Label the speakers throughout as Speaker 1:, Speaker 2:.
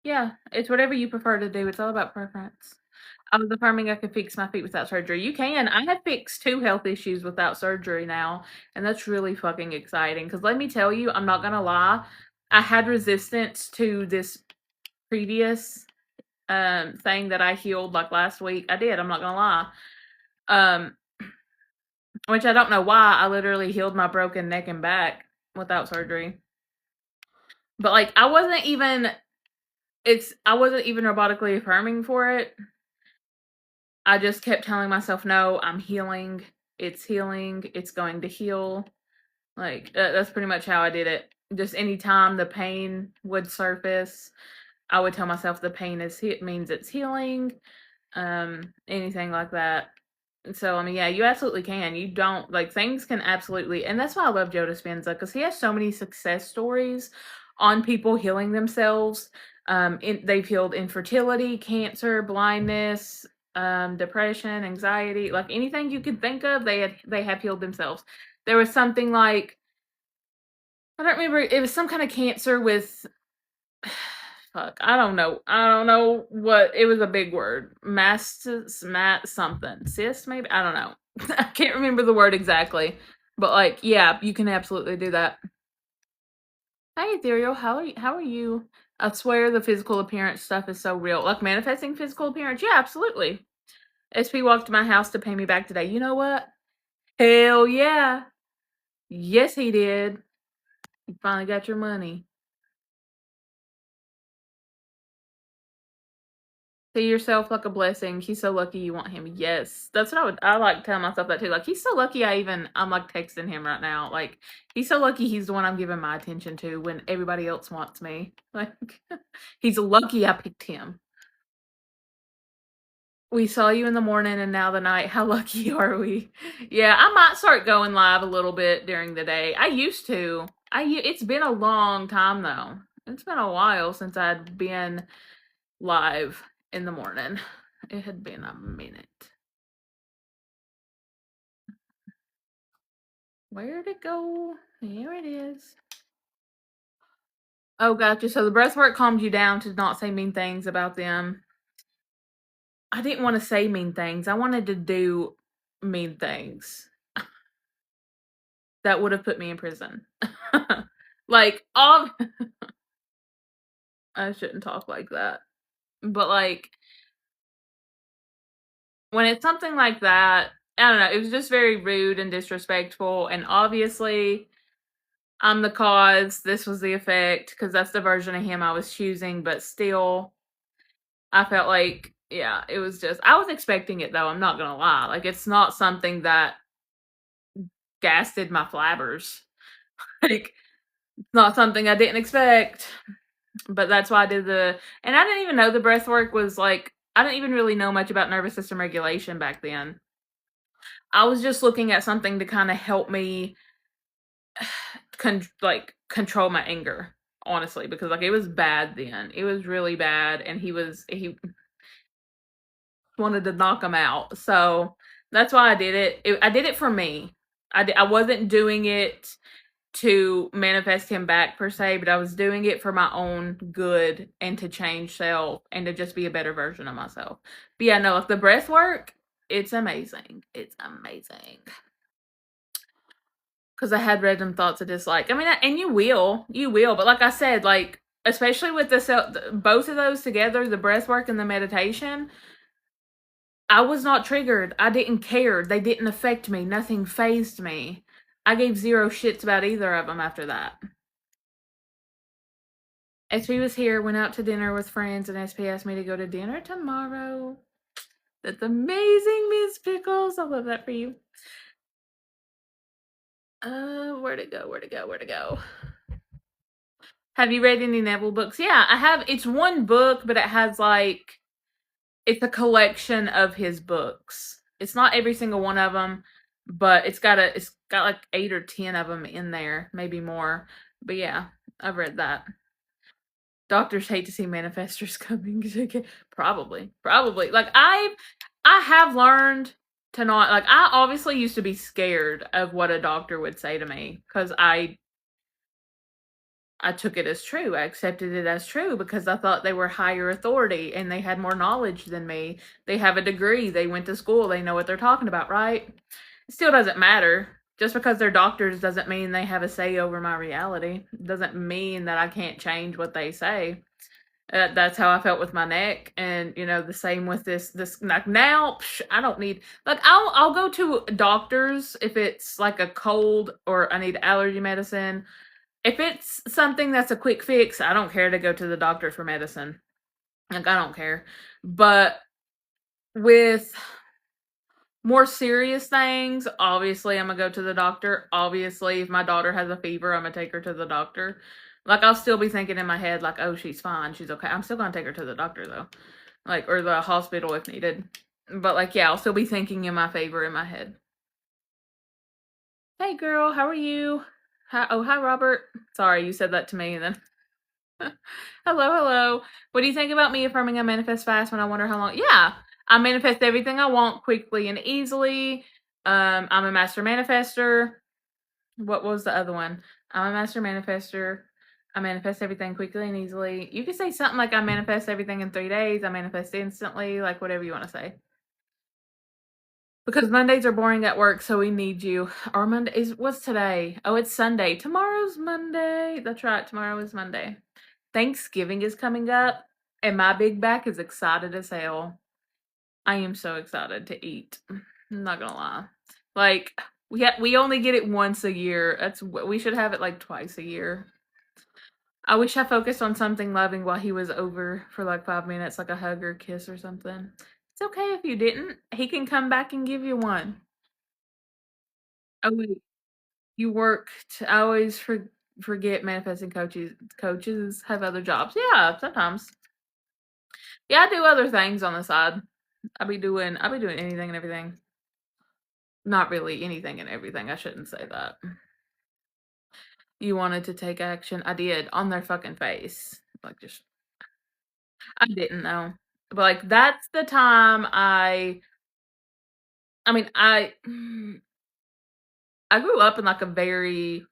Speaker 1: Yeah, it's whatever you prefer to do. It's all about preference. I was affirming I could fix my feet without surgery. You can. I have fixed 2 health issues without surgery now, and that's really fucking exciting. Because let me tell you, I'm not gonna lie, I had resistance to this previous, thing that I healed, like, last week. I did, I'm not gonna lie. Um, which I don't know why. I literally healed my broken neck and back without surgery. But, like, I wasn't even robotically affirming for it. I just kept telling myself, "No, I'm healing. It's healing. It's going to heal." Like, that's pretty much how I did it. Just anytime the pain would surface, I would tell myself the pain means it's healing, anything like that. So, I mean, yeah, you absolutely can. You don't like, things can absolutely, and that's why I love Joe Dispenza, because he has so many success stories on people healing themselves. They've healed infertility, cancer, blindness, depression, anxiety, like anything you could think of, they have healed themselves. There was something like, I don't remember, it was some kind of cancer with fuck, I don't know what it was, a big word. Mat something. Cyst maybe? I don't know. I can't remember the word exactly. But like, yeah, you can absolutely do that. Hi, Ethereal. How are you? I swear the physical appearance stuff is so real. Like manifesting physical appearance. Yeah, absolutely. SP walked to my house to pay me back today. You know what? Hell yeah. Yes, he did. You finally got your money. See yourself like a blessing. He's so lucky you want him. Yes. That's what I like telling myself that too. Like, he's so lucky I'm like texting him right now. Like, he's so lucky he's the one I'm giving my attention to when everybody else wants me. Like, he's lucky I picked him. We saw you in the morning and now the night. How lucky are we? Yeah, I might start going live a little bit during the day. I used to. It's been a long time though. It's been a while since I'd been live in the morning. It had been a minute. Where'd it go? Here it is. Oh, gotcha. So the breath work calmed you down to not say mean things about them. I didn't want to say mean things. I wanted to do mean things that would have put me in prison. Like, all I shouldn't talk like that. But like, when it's something like that, I don't know, it was just very rude and disrespectful, and obviously I'm the cause, this was the effect, because that's the version of him I was choosing, but still, I felt like, yeah, it was just, I was expecting it though, I'm not gonna lie. Like, it's not something that gasted my flabbers. Like, it's not something I didn't expect. But that's why I did and I didn't even know the breath work was like, I didn't even really know much about nervous system regulation back then. I was just looking at something to kind of help me control my anger, honestly, because like, it was bad then. It was really bad, and he wanted to knock him out. So that's why I did it. I did it for me. I wasn't doing it to manifest him back per se, but I was doing it for my own good and to change self and to just be a better version of myself. But yeah, no, like the breath work, it's amazing. It's amazing. Because I had random thoughts of dislike. I mean, and you will. But like I said, like, especially with both of those together, the breath work and the meditation, I was not triggered. I didn't care. They didn't affect me. Nothing phased me. I gave zero shits about either of them after that. SP was here, went out to dinner with friends, and SP asked me to go to dinner tomorrow. That's amazing, Miss Pickles. I love that for you. Where'd it go? Where'd it go? Where'd it go? Have you read any Neville books? Yeah, I have. It's one book, but it has like, it's a collection of his books. It's not every single one of them, but it's got like 8 or 10 of them in there, maybe more. But yeah, I've read that. Doctors hate to see manifestors coming. Probably. Like, I have learned to not, like, I obviously used to be scared of what a doctor would say to me, because I took it as true. I accepted it as true because I thought they were higher authority and they had more knowledge than me. They have a degree, they went to school, they know what they're talking about, right? It still doesn't matter. Just because they're doctors doesn't mean they have a say over my reality. It doesn't mean that I can't change what they say. That's how I felt with my neck, and the same with this. Like now, I don't need like I'll go to doctors if it's like a cold or I need allergy medicine. If it's something that's a quick fix, I don't care to go to the doctor for medicine. Like, I don't care. But with more serious things, obviously, I'm gonna go to the doctor. Obviously, if my daughter has a fever, I'm gonna take her to the doctor. Like, I'll still be thinking in my head, like, oh, she's fine, she's okay. I'm still gonna take her to the doctor, though. Like, or the hospital if needed. But, like, yeah, I'll still be thinking in my favor in my head. Hey, girl, how are you? Hi, Robert. Sorry, you said that to me and then. Hello, hello. What do you think about me affirming I manifest fast when I wonder how long? Yeah, I manifest everything I want quickly and easily. I'm a master manifester. What was the other one? I'm a master manifester. I manifest everything quickly and easily. You could say something like I manifest everything in 3 days. I manifest instantly, like whatever you want to say. Because Mondays are boring at work, so we need you. Our Monday is what's today? Oh, it's Sunday. Tomorrow's Monday. That's right. Tomorrow is Monday. Thanksgiving is coming up, and my big back is excited as hell. I am so excited to eat. I'm not gonna lie. Like we only get it once a year. We should have it like twice a year. I wish I focused on something loving while he was over for like 5 minutes, like a hug or kiss or something. It's okay if you didn't. He can come back and give you one. Oh wait, you worked. I always forget manifesting coaches have other jobs. Yeah, sometimes. Yeah, I do other things on the side. I be doing anything and everything. Not really anything and everything. I shouldn't say that. You wanted to take action. I did on their fucking face. Like just I didn't know. But like that's the time I mean I grew up in like a very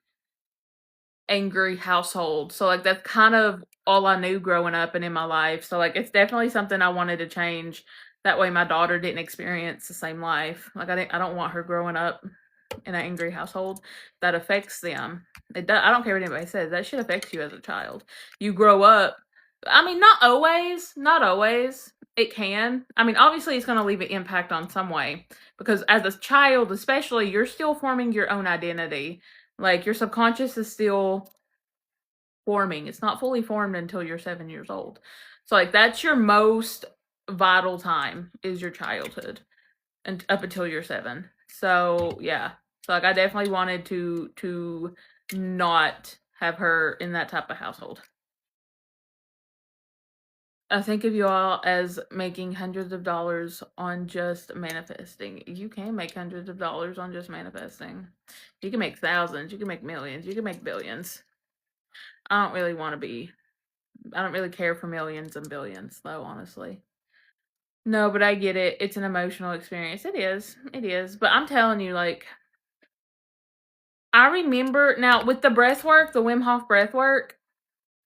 Speaker 1: angry household. So like that's kind of all I knew growing up and in my life. So like it's definitely something I wanted to change. That way my daughter didn't experience the same life. Like I don't want her growing up in an angry household. That affects them. It does, I don't care what anybody says. That shit affects you as a child. You grow up. I mean, not always. Not always. It can. I mean, obviously, it's going to leave an impact on some way because as a child, especially, you're still forming your own identity. Like your subconscious is still forming. It's not fully formed until you're 7 years old. So, like, that's your most vital time is your childhood and up until you're 7. So yeah. So like I definitely wanted to not have her in that type of household. I think of you all as making hundreds of dollars on just manifesting. You can make hundreds of dollars on just manifesting. You can make thousands, you can make millions, you can make billions. I don't really want to be I don't really care for millions and billions though, honestly. No, but I get it. It's an emotional experience. It is. It is. But I'm telling you, like, I remember now with the breath work, the Wim Hof breath work,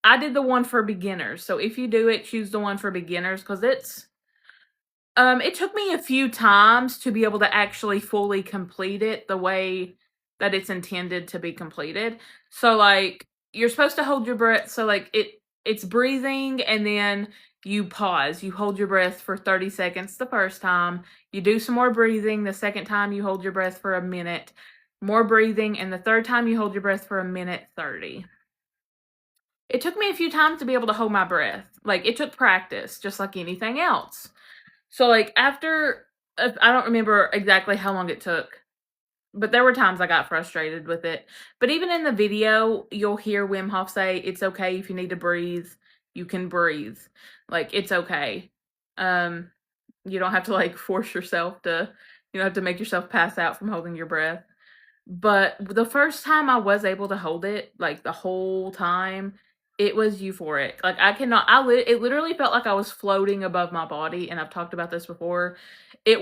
Speaker 1: I did the one for beginners. So if you do it, choose the one for beginners because it took me a few times to be able to actually fully complete it the way that it's intended to be completed. So like you're supposed to hold your breath. So like it's breathing and then you pause. You hold your breath for 30 seconds the first time. You do some more breathing. The second time you hold your breath for a minute. More breathing. And the third time you hold your breath for a minute 30. It took me a few times to be able to hold my breath. Like it took practice, just like anything else. So, like, after I don't remember exactly how long it took, but there were times I got frustrated with it. But even in the video, you'll hear Wim Hof say, "It's okay if you need to breathe, you can breathe. Like, it's okay. Um, you don't have to, like, force yourself to you don't have to make yourself pass out from holding your breath." But the first time I was able to hold it, like, the whole time, it was euphoric. Like, I cannot it literally felt like I was floating above my body, and I've talked about this before. It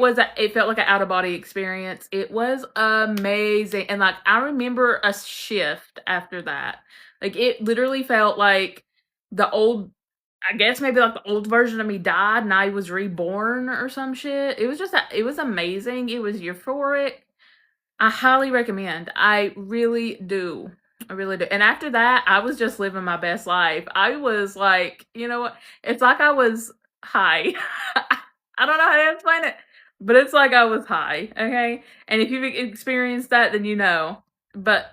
Speaker 1: felt like an out of body experience. It was amazing, and, like, I remember a shift after that. Like, it literally felt like the old I guess maybe, like, the old version of me died and I was reborn or some shit. It was just it was amazing, it was euphoric. I highly recommend. I really do. I really do. And after that, I was just living my best life. I was like, you know what? It's like I was high. I don't know how to explain it, but it's like I was high, okay? And if you've experienced that, then you know. But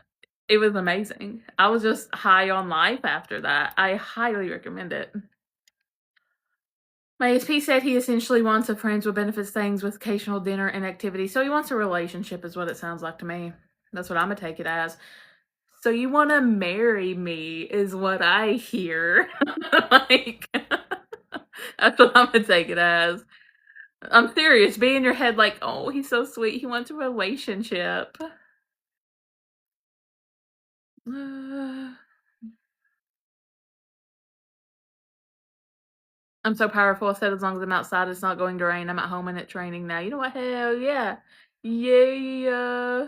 Speaker 1: it was amazing. I was just high on life after that. I highly recommend it. My SP said he essentially wants a friends with benefits things with occasional dinner and activity. So he wants a relationship, is what it sounds like to me. That's what I'm gonna take it as. So you want to marry me, is what I hear. Like, that's what I'm gonna take it as. I'm serious. Be in your head like, oh, he's so sweet. He wants a relationship. I'm so powerful. I said as long as I'm outside, it's not going to rain. I'm at home and it's raining now. You know what? Hell yeah. Yeah.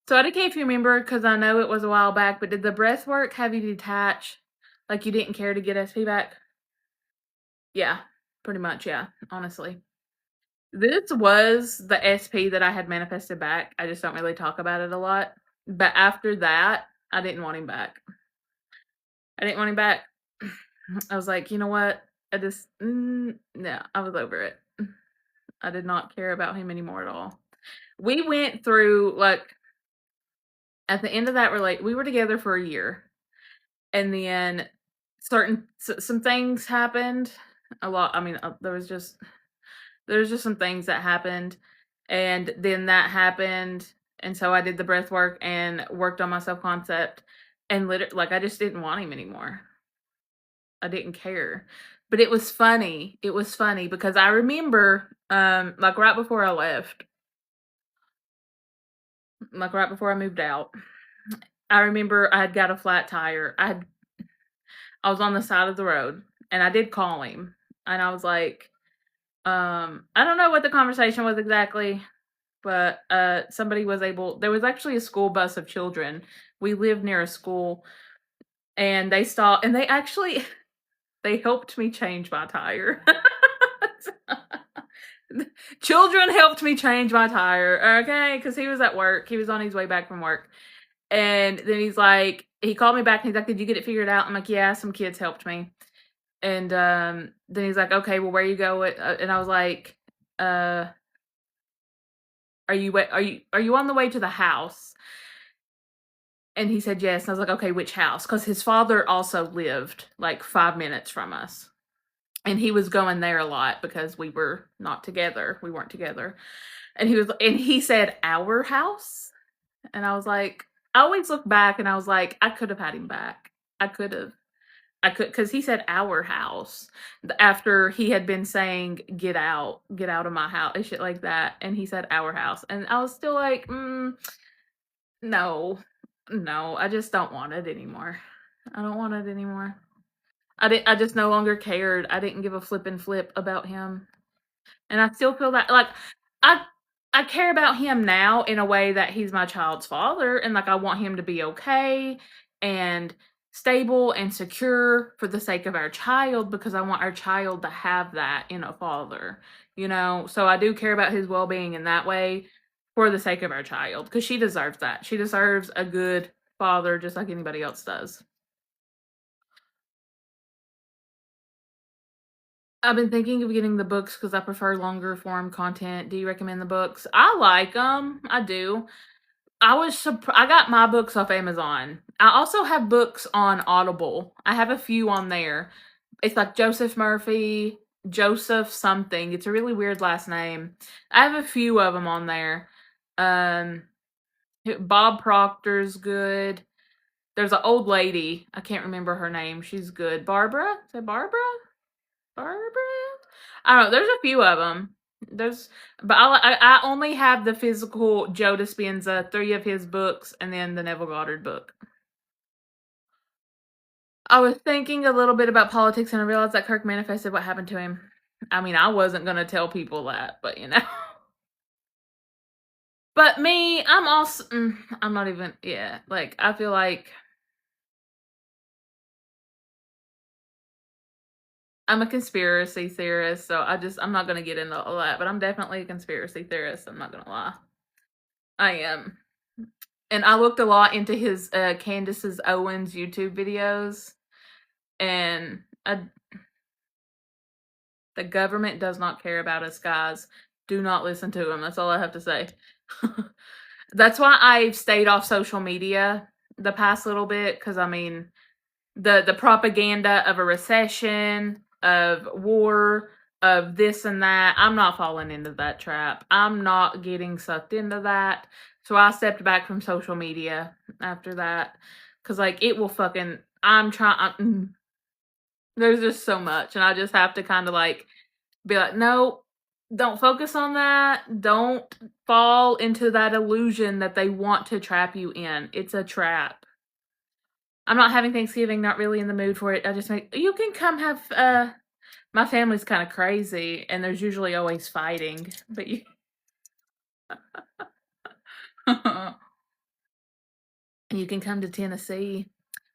Speaker 1: So I don't care if you remember, because I know it was a while back, but did the breath work have you detach? Like you didn't care to get SP back? Yeah, pretty much, yeah, honestly. This was the SP that I had manifested back. I just don't really talk about it a lot. But after that, I didn't want him back. I didn't want him back. I was like, you know what? I just, no, I was over it. I did not care about him anymore at all. We went through, like, at the end of that we were together for a year. And then some things happened. A lot. I mean, there was just some things that happened, and then that happened, and so I did the breath work and worked on my self concept, and literally, like, I just didn't want him anymore. I didn't care, but it was funny. It was funny because I remember, like right before I moved out, I remember I had got a flat tire. I was on the side of the road, and I did call him, and I was like, I don't know what the conversation was exactly, but, there was actually a school bus of children. We lived near a school, and they stopped, and they actually they helped me change my tire. Children helped me change my tire, okay? Because he was at work. He was on his way back from work, and then he called me back, and he's like, "Did you get it figured out?" I'm like, "Yeah, some kids helped me." And, then he's like, "Okay, well, where you go?" And I was like, "Uh, are you on the way to the house?" And he said, "Yes." And I was like, "Okay, which house?" Because his father also lived, like, 5 minutes from us, and he was going there a lot because we were not together. We weren't together. And he said, "Our house?" And I was like I always look back and I was like, "I could have had him back. I could've." Because he said "our house" after he had been saying get out of my house," and shit like that, and he said "our house," and I was still like, no, no, I just don't want it anymore. I don't want it anymore. I just no longer cared. I didn't give a flippin' flip about him. And I still feel that, like, I I care about him now in a way that he's my child's father, and, like, I want him to be okay and stable and secure for the sake of our child, because I want our child to have that in a father, you know? So I do care about his well-being in that way for the sake of our child, because she deserves that. She deserves a good father just like anybody else does. I've been thinking of getting the books because I prefer longer form content. Do you recommend the books? I like them. I do. I got my books off Amazon. I also have books on Audible. I have a few on there. It's like Joseph Murphy, Joseph something. It's a really weird last name. I have a few of them on there. Um, Bob Proctor's good. There's an old lady. I can't remember her name. She's good. Barbara? Is it Barbara? Barbara? I don't know. There's a few of them. There's, but I only have the physical Joe Dispenza, 3 of his books, and then the Neville Goddard book. I was thinking a little bit about politics, and I realized that Kirk manifested what happened to him. I mean, I wasn't gonna tell people that, but you know. But me, I'm also, I'm not even, yeah. Like, I feel like I'm a conspiracy theorist, so I'm not gonna get into all that, but I'm definitely a conspiracy theorist. I'm not gonna lie. I am. And I looked a lot into his Candace's Owens YouTube videos, and the government does not care about us, guys. Do not listen to him. That's all I have to say. That's why I've stayed off social media the past little bit, because I mean, the propaganda of a recession, of war, of this and that, I'm not falling into that trap. I'm not getting sucked into that. So I stepped back from social media after that, because like it will fucking, there's just so much, and I just have to kind of like be like, no, don't focus on that. Don't fall into that illusion that they want to trap you in. It's a trap. I'm not having Thanksgiving, not really in the mood for it. You can come have, my family's kind of crazy, and there's usually always fighting, but you. You can come to Tennessee.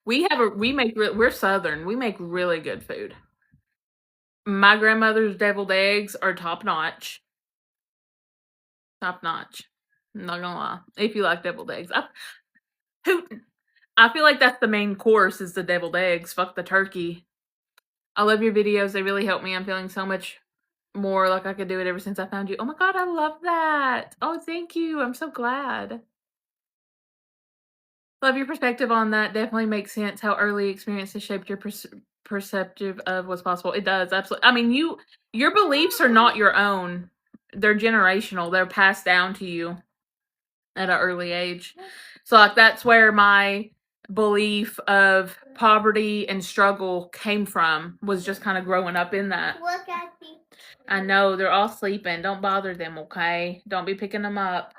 Speaker 1: We're Southern. We make really good food. My grandmother's deviled eggs are top notch. Top notch. I'm not gonna lie. If you like deviled eggs. I feel like that's the main course is the deviled eggs. Fuck the turkey. I love your videos. They really help me. I'm feeling so much more like I could do it ever since I found you. Oh my god, I love that. Oh, thank you. I'm so glad. Love your perspective on that. Definitely makes sense how early experiences shaped your perceptive of what's possible. It does, absolutely. I mean, your beliefs are not your own. They're generational. They're passed down to you at an early age. So like that's where my belief of poverty and struggle came from, was just kind of growing up in that.
Speaker 2: Look at me.
Speaker 1: I know, they're all sleeping. Don't bother them, okay? Don't be picking them up.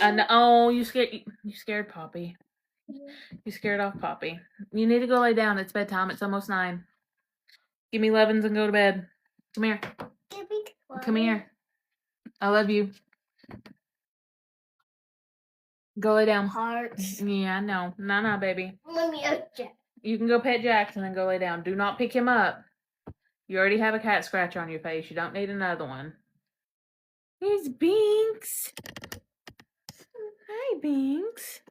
Speaker 1: I know. Oh, you scared Poppy. You scared off Poppy. You need to go lay down. It's bedtime. It's almost 9. Give me 11s and go to bed. Come here. Come here. I love you. Go lay down.
Speaker 2: Hearts.
Speaker 1: Yeah, I know. Nah, baby.
Speaker 2: Let me Jack.
Speaker 1: You can go pet Jackson and go lay down. Do not pick him up. You already have a cat scratch on your face. You don't need another one. Here's Binks. Hi, Binks.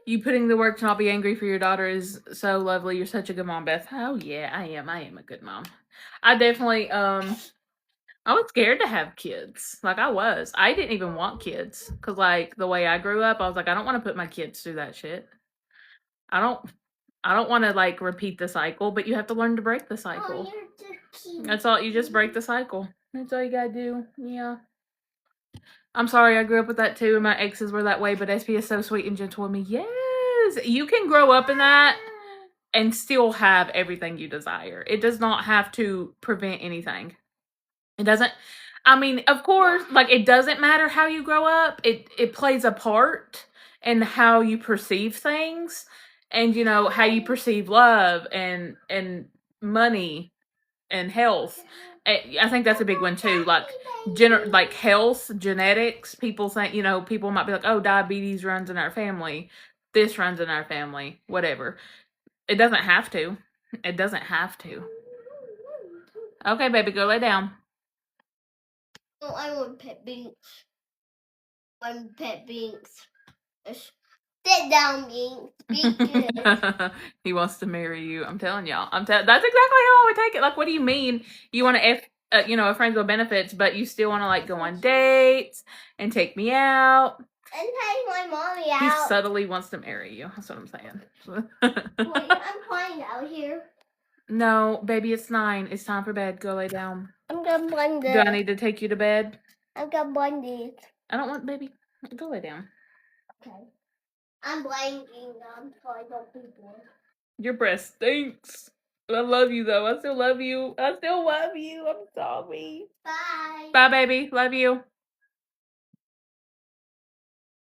Speaker 1: You putting the work to not be angry for your daughter is so lovely. You're such a good mom, Beth. Oh yeah, I am. I am a good mom. I definitely I was scared to have kids. Like I was. I didn't even want kids cuz like the way I grew up, I was like I don't want to put my kids through that shit. I don't want to like repeat the cycle, but you have to learn to break the cycle. That's all. You just break the cycle. That's all you got to do. Yeah. I'm sorry, I grew up with that too, and my exes were that way, but SP is so sweet and gentle with me. Yes, you can grow up in that and still have everything you desire. It does not have to prevent anything. It doesn't. I mean, of course, like it doesn't matter how you grow up. It plays a part in how you perceive things, and you know how you perceive love and money and health. I think that's a big one too. Like health, genetics. People think, you know, people might be like, oh, diabetes runs in our family. This runs in our family. Whatever. It doesn't have to. It doesn't have to. Okay, baby, go lay down.
Speaker 2: Oh, I want pet Binks. I'm pet Binks. Sit down, Binks.
Speaker 1: He wants to marry you. I'm telling y'all. That's exactly how I would take it. Like, what do you mean? You want to a friends with benefits, but you still want to like go on dates and take me out
Speaker 2: and take my mommy out.
Speaker 1: He subtly wants to marry you. That's what I'm saying.
Speaker 2: Wait, I'm crying out here.
Speaker 1: No, baby, it's 9. It's time for bed. Go lay down.
Speaker 2: I'm gonna blind it.
Speaker 1: Do I need to take you to bed?
Speaker 2: I'm gonna blind it.
Speaker 1: I don't want, baby. Go lay down.
Speaker 2: Okay. I'm blinding them so I don't be bored.
Speaker 1: Your breath stinks. I love you though. I still love you. I still love you. I'm sorry.
Speaker 2: Bye.
Speaker 1: Bye, baby. Love you.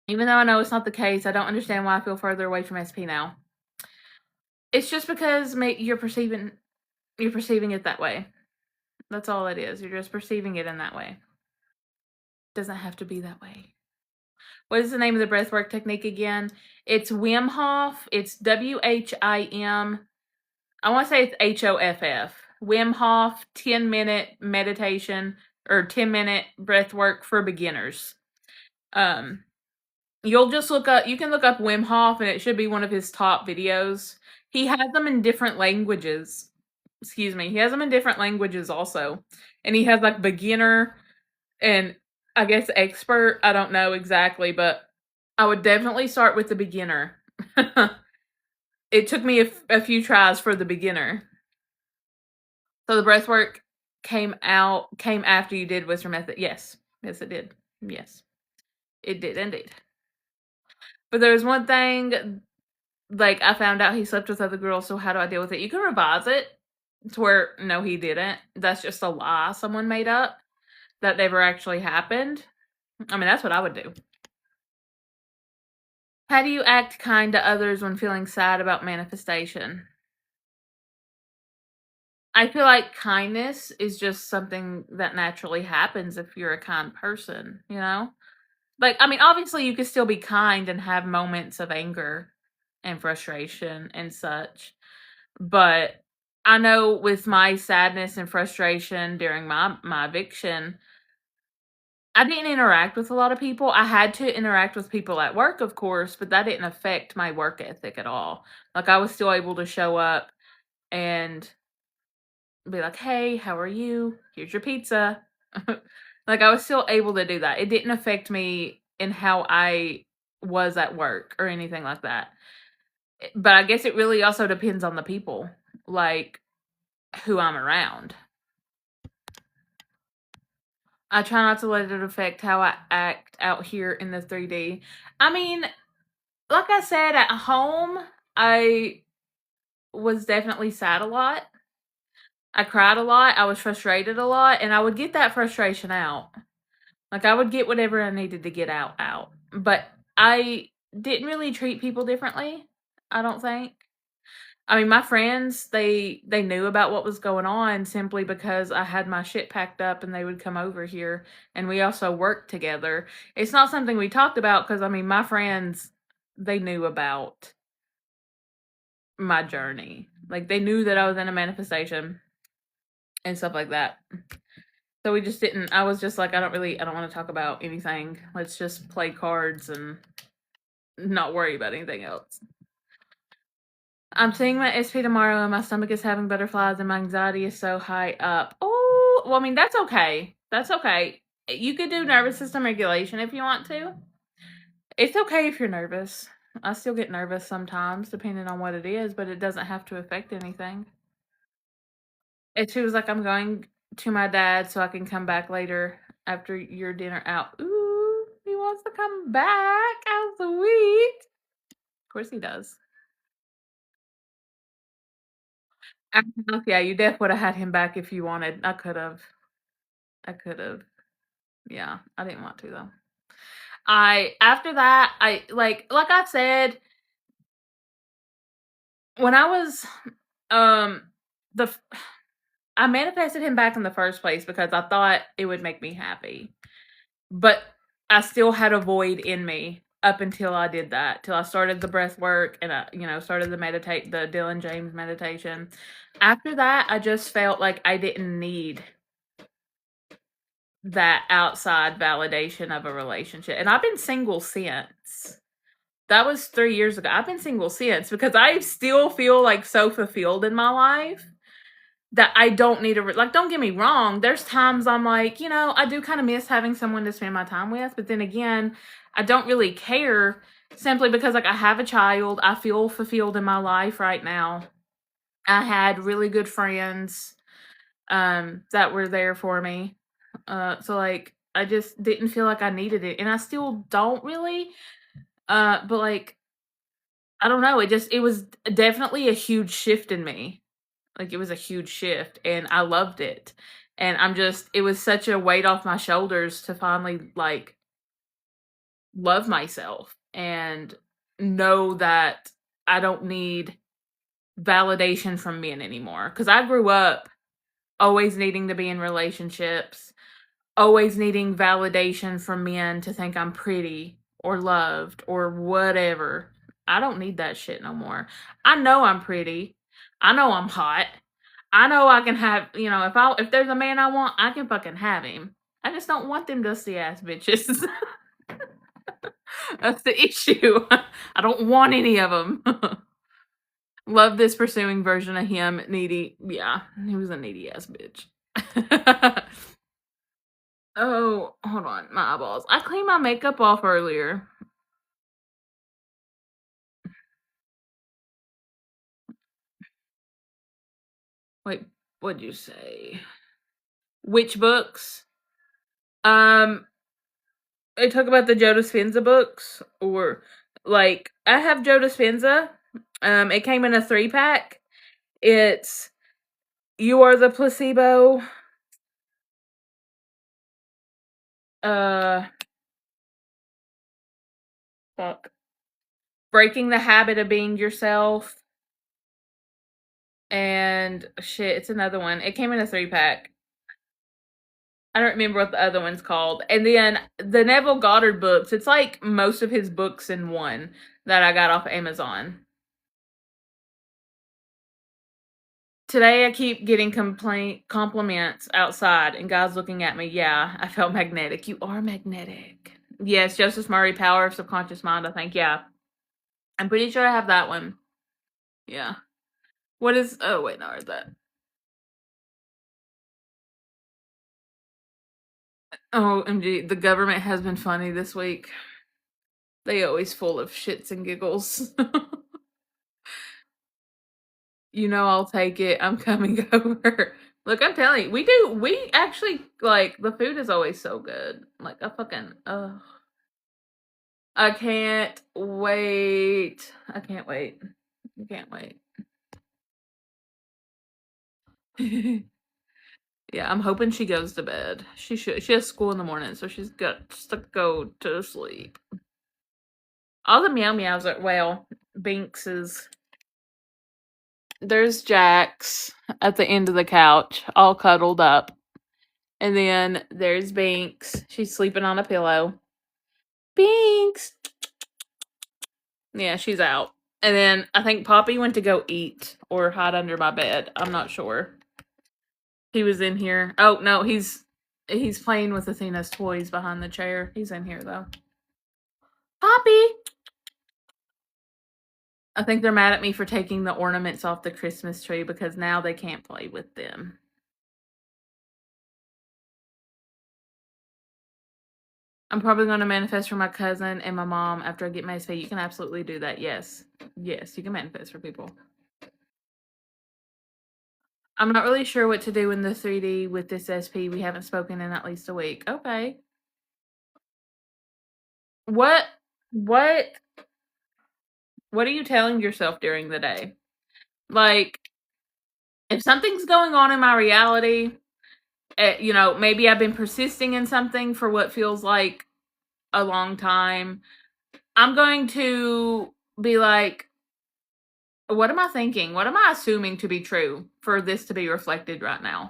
Speaker 1: Even though I know it's not the case, I don't understand why I feel further away from SP now. It's just because you're perceiving it that way. That's all it is. You're just perceiving it in that way. It doesn't have to be that way. What is the name of the breathwork technique again? It's Wim Hof. It's WHIM I want to say it's HOFF. Wim Hof 10-minute meditation or 10-minute breath work for beginners. You'll just look up, you can look up Wim Hof and it should be one of his top videos. He has them in different languages. Excuse me. He has them in different languages also. And he has like beginner and I guess expert. I don't know exactly, but I would definitely start with the beginner. It took me a few tries for the beginner. So the breath work came after you did Western Method. Yes. Yes, it did. Yes. It did indeed. But there was one thing, like, I found out he slept with other girls, so how do I deal with it? You can revise it to where, no, he didn't. That's just a lie someone made up. That never actually happened. I mean, that's what I would do. How do you act kind to others when feeling sad about manifestation? I feel like kindness is just something that naturally happens if you're a kind person, you know? Like, I mean, obviously you can still be kind and have moments of anger and frustration and such. But I know with my sadness and frustration during my eviction, I didn't interact with a lot of people. I had to interact with people at work, of course, but that didn't affect my work ethic at all. Like, I was still able to show up and be like, "Hey, how are you? Here's your pizza." Like, I was still able to do that. It didn't affect me in how I was at work or anything like that. But I guess it really also depends on the people, like, who I'm around. I try not to let it affect how I act out here in the 3D. I mean, like I said, at home, I was definitely sad a lot. I cried a lot. I was frustrated a lot, and I would get that frustration out. Like, I would get whatever I needed to get out. But I didn't really treat people differently, I don't think. I mean, my friends, they knew about what was going on simply because I had my shit packed up and they would come over here, and we also worked together. It's not something we talked about because I mean, my friends, they knew about my journey. Like, they knew that I was in a manifestation and stuff like that. So we just didn't, I was just like, I don't want to talk about anything. Let's just play cards and not worry about anything else. I'm seeing my SP tomorrow and my stomach is having butterflies and my anxiety is so high up. Oh, well, I mean, that's okay. That's okay. You could do nervous system regulation if you want to. It's okay if you're nervous. I still get nervous sometimes, depending on what it is, but it doesn't have to affect anything. And she was like, I'm going to my dad so I can come back later after your dinner out. Ooh, he wants to come back. How sweet. Of course he does. Yeah, you definitely would have had him back if you wanted. I could have. Yeah, I didn't want to though. After that, like I said, when I was the I manifested him back in the first place because I thought it would make me happy. But I still had a void in me up until I did that, till I started the breath work and I, started the Dylan James meditation. After that, I just felt like I didn't need that outside validation of a relationship. And I've been single since. That was 3 years ago. I've been single since because I still feel like so fulfilled in my life that I don't need like, don't get me wrong. There's times I'm like, I do kind of miss having someone to spend my time with. But then again, I don't really care simply because like I have a child. I feel fulfilled in my life right now. I had really good friends that were there for me. So like I just didn't feel like I needed it. And I still don't really. But like I don't know, it was definitely a huge shift in me. Like, it was a huge shift, and I loved it. And it was such a weight off my shoulders to finally, like, love myself and know that I don't need validation from men anymore. Because I grew up always needing to be in relationships, always needing validation from men to think I'm pretty or loved or whatever. I don't need that shit no more. I know I'm pretty. I know I'm hot. I know I can have, if there's a man I want, I can fucking have him. I just don't want them dusty ass bitches. That's the issue. I don't want any of them. Love this pursuing version of him. Needy. Yeah, he was a needy ass bitch. Oh, hold on. My eyeballs. I cleaned my makeup off earlier. Wait, what'd you say? Which books? Um, I talk about the Joe Dispenza books, or like I have Joe Dispenza. It came in a 3-pack. It's You Are the Placebo. Uh, fuck. Breaking the Habit of Being Yourself. And shit, it's another one. It came in a 3-pack. I don't remember what the other one's called. And then the Neville Goddard books. It's like most of his books in one that I got off Amazon. Today I keep getting compliments outside and guys looking at me. Yeah, I felt magnetic. You are magnetic. Yes, Joseph Murray, Power of Subconscious Mind, I think. Yeah. I'm pretty sure I have that one. Yeah. What is... Oh, wait, no, is that... Oh, MG, the government has been funny this week. They always full of shits and giggles. You know I'll take it. I'm coming over. Look, I'm telling you, we actually, like, the food is always so good. Like, I can't wait. I can't wait. I can't wait. Yeah, I'm hoping she goes to bed. She has school in the morning, so she's got to go to sleep. All the meow meows are, well, Binks is... There's Jax at the end of the couch, all cuddled up. And then there's Binks. She's sleeping on a pillow. Binks! Yeah, she's out. And then I think Poppy went to go eat or hide under my bed. I'm not sure. He was in here. Oh, no, he's playing with Athena's toys behind the chair. He's in here, though. Poppy! I think they're mad at me for taking the ornaments off the Christmas tree because now they can't play with them. I'm probably going to manifest for my cousin and my mom after I get my SP. You can absolutely do that. Yes. Yes, you can manifest for people. I'm not really sure what to do in the 3D with this SP. We haven't spoken in at least a week. Okay. What are you telling yourself during the day? Like, if something's going on in my reality, maybe I've been persisting in something for what feels like a long time. I'm going to be like, what am I thinking? What am I assuming to be true for this to be reflected right now?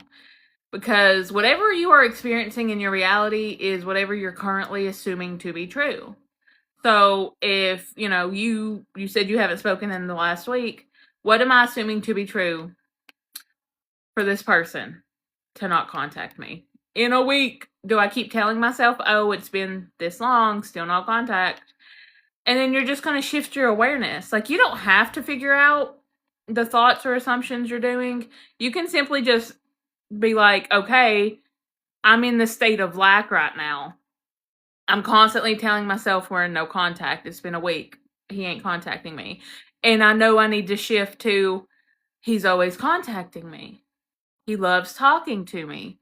Speaker 1: Because whatever you are experiencing in your reality is whatever you're currently assuming to be true. So if, you said you haven't spoken in the last week, what am I assuming to be true for this person to not contact me in a week? Do I keep telling myself, oh, it's been this long, still no contact? And then you're just going to shift your awareness. Like, you don't have to figure out the thoughts or assumptions you're doing. You can simply just be like, okay, I'm in the state of lack right now. I'm constantly telling myself we're in no contact. It's been a week. He ain't contacting me. And I know I need to shift to, he's always contacting me. He loves talking to me.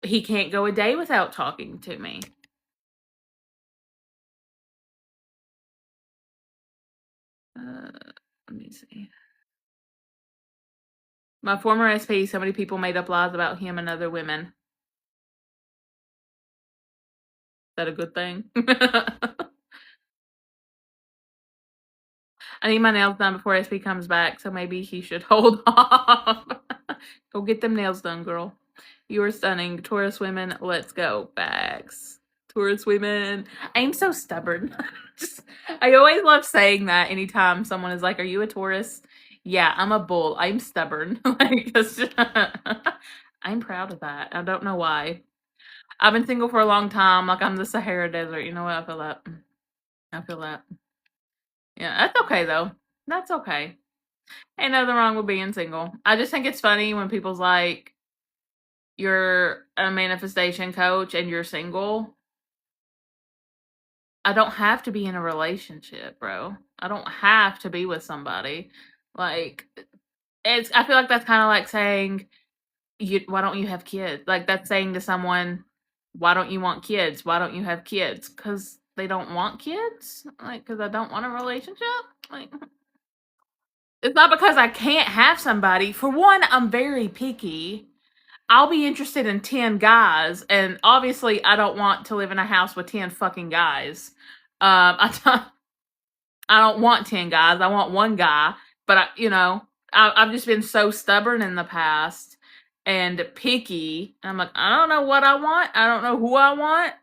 Speaker 1: He can't go a day without talking to me. Let me see. My former SP, so many people made up lies about him and other women. Is that a good thing? I need my nails done before SP comes back, so maybe he should hold off. Go get them nails done, girl. You are stunning. Taurus women, let's go. Bags. Taurus women. I'm so stubborn. I always love saying that anytime someone is like, are you a Taurus? Yeah, I'm a bull. I'm stubborn. Like, I'm proud of that. I don't know why. I've been single for a long time. Like, I'm the Sahara Desert. You know what? I feel that. I feel that. Yeah, that's okay though. That's okay. Ain't nothing wrong with being single. I just think it's funny when people's like, you're a manifestation coach and you're single. I don't have to be in a relationship, bro. I don't have to be with somebody. Like, I feel like that's kind of like saying, why don't you have kids? Like, that's saying to someone, why don't you want kids? Why don't you have kids? Because they don't want kids? Like, because I don't want a relationship? Like, it's not because I can't have somebody. For one, I'm very picky. I'll be interested in 10 guys, and obviously I don't want to live in a house with 10 fucking guys. I don't want 10 guys. I want one guy. But, I've just been so stubborn in the past and picky. I'm like, I don't know what I want. I don't know who I want.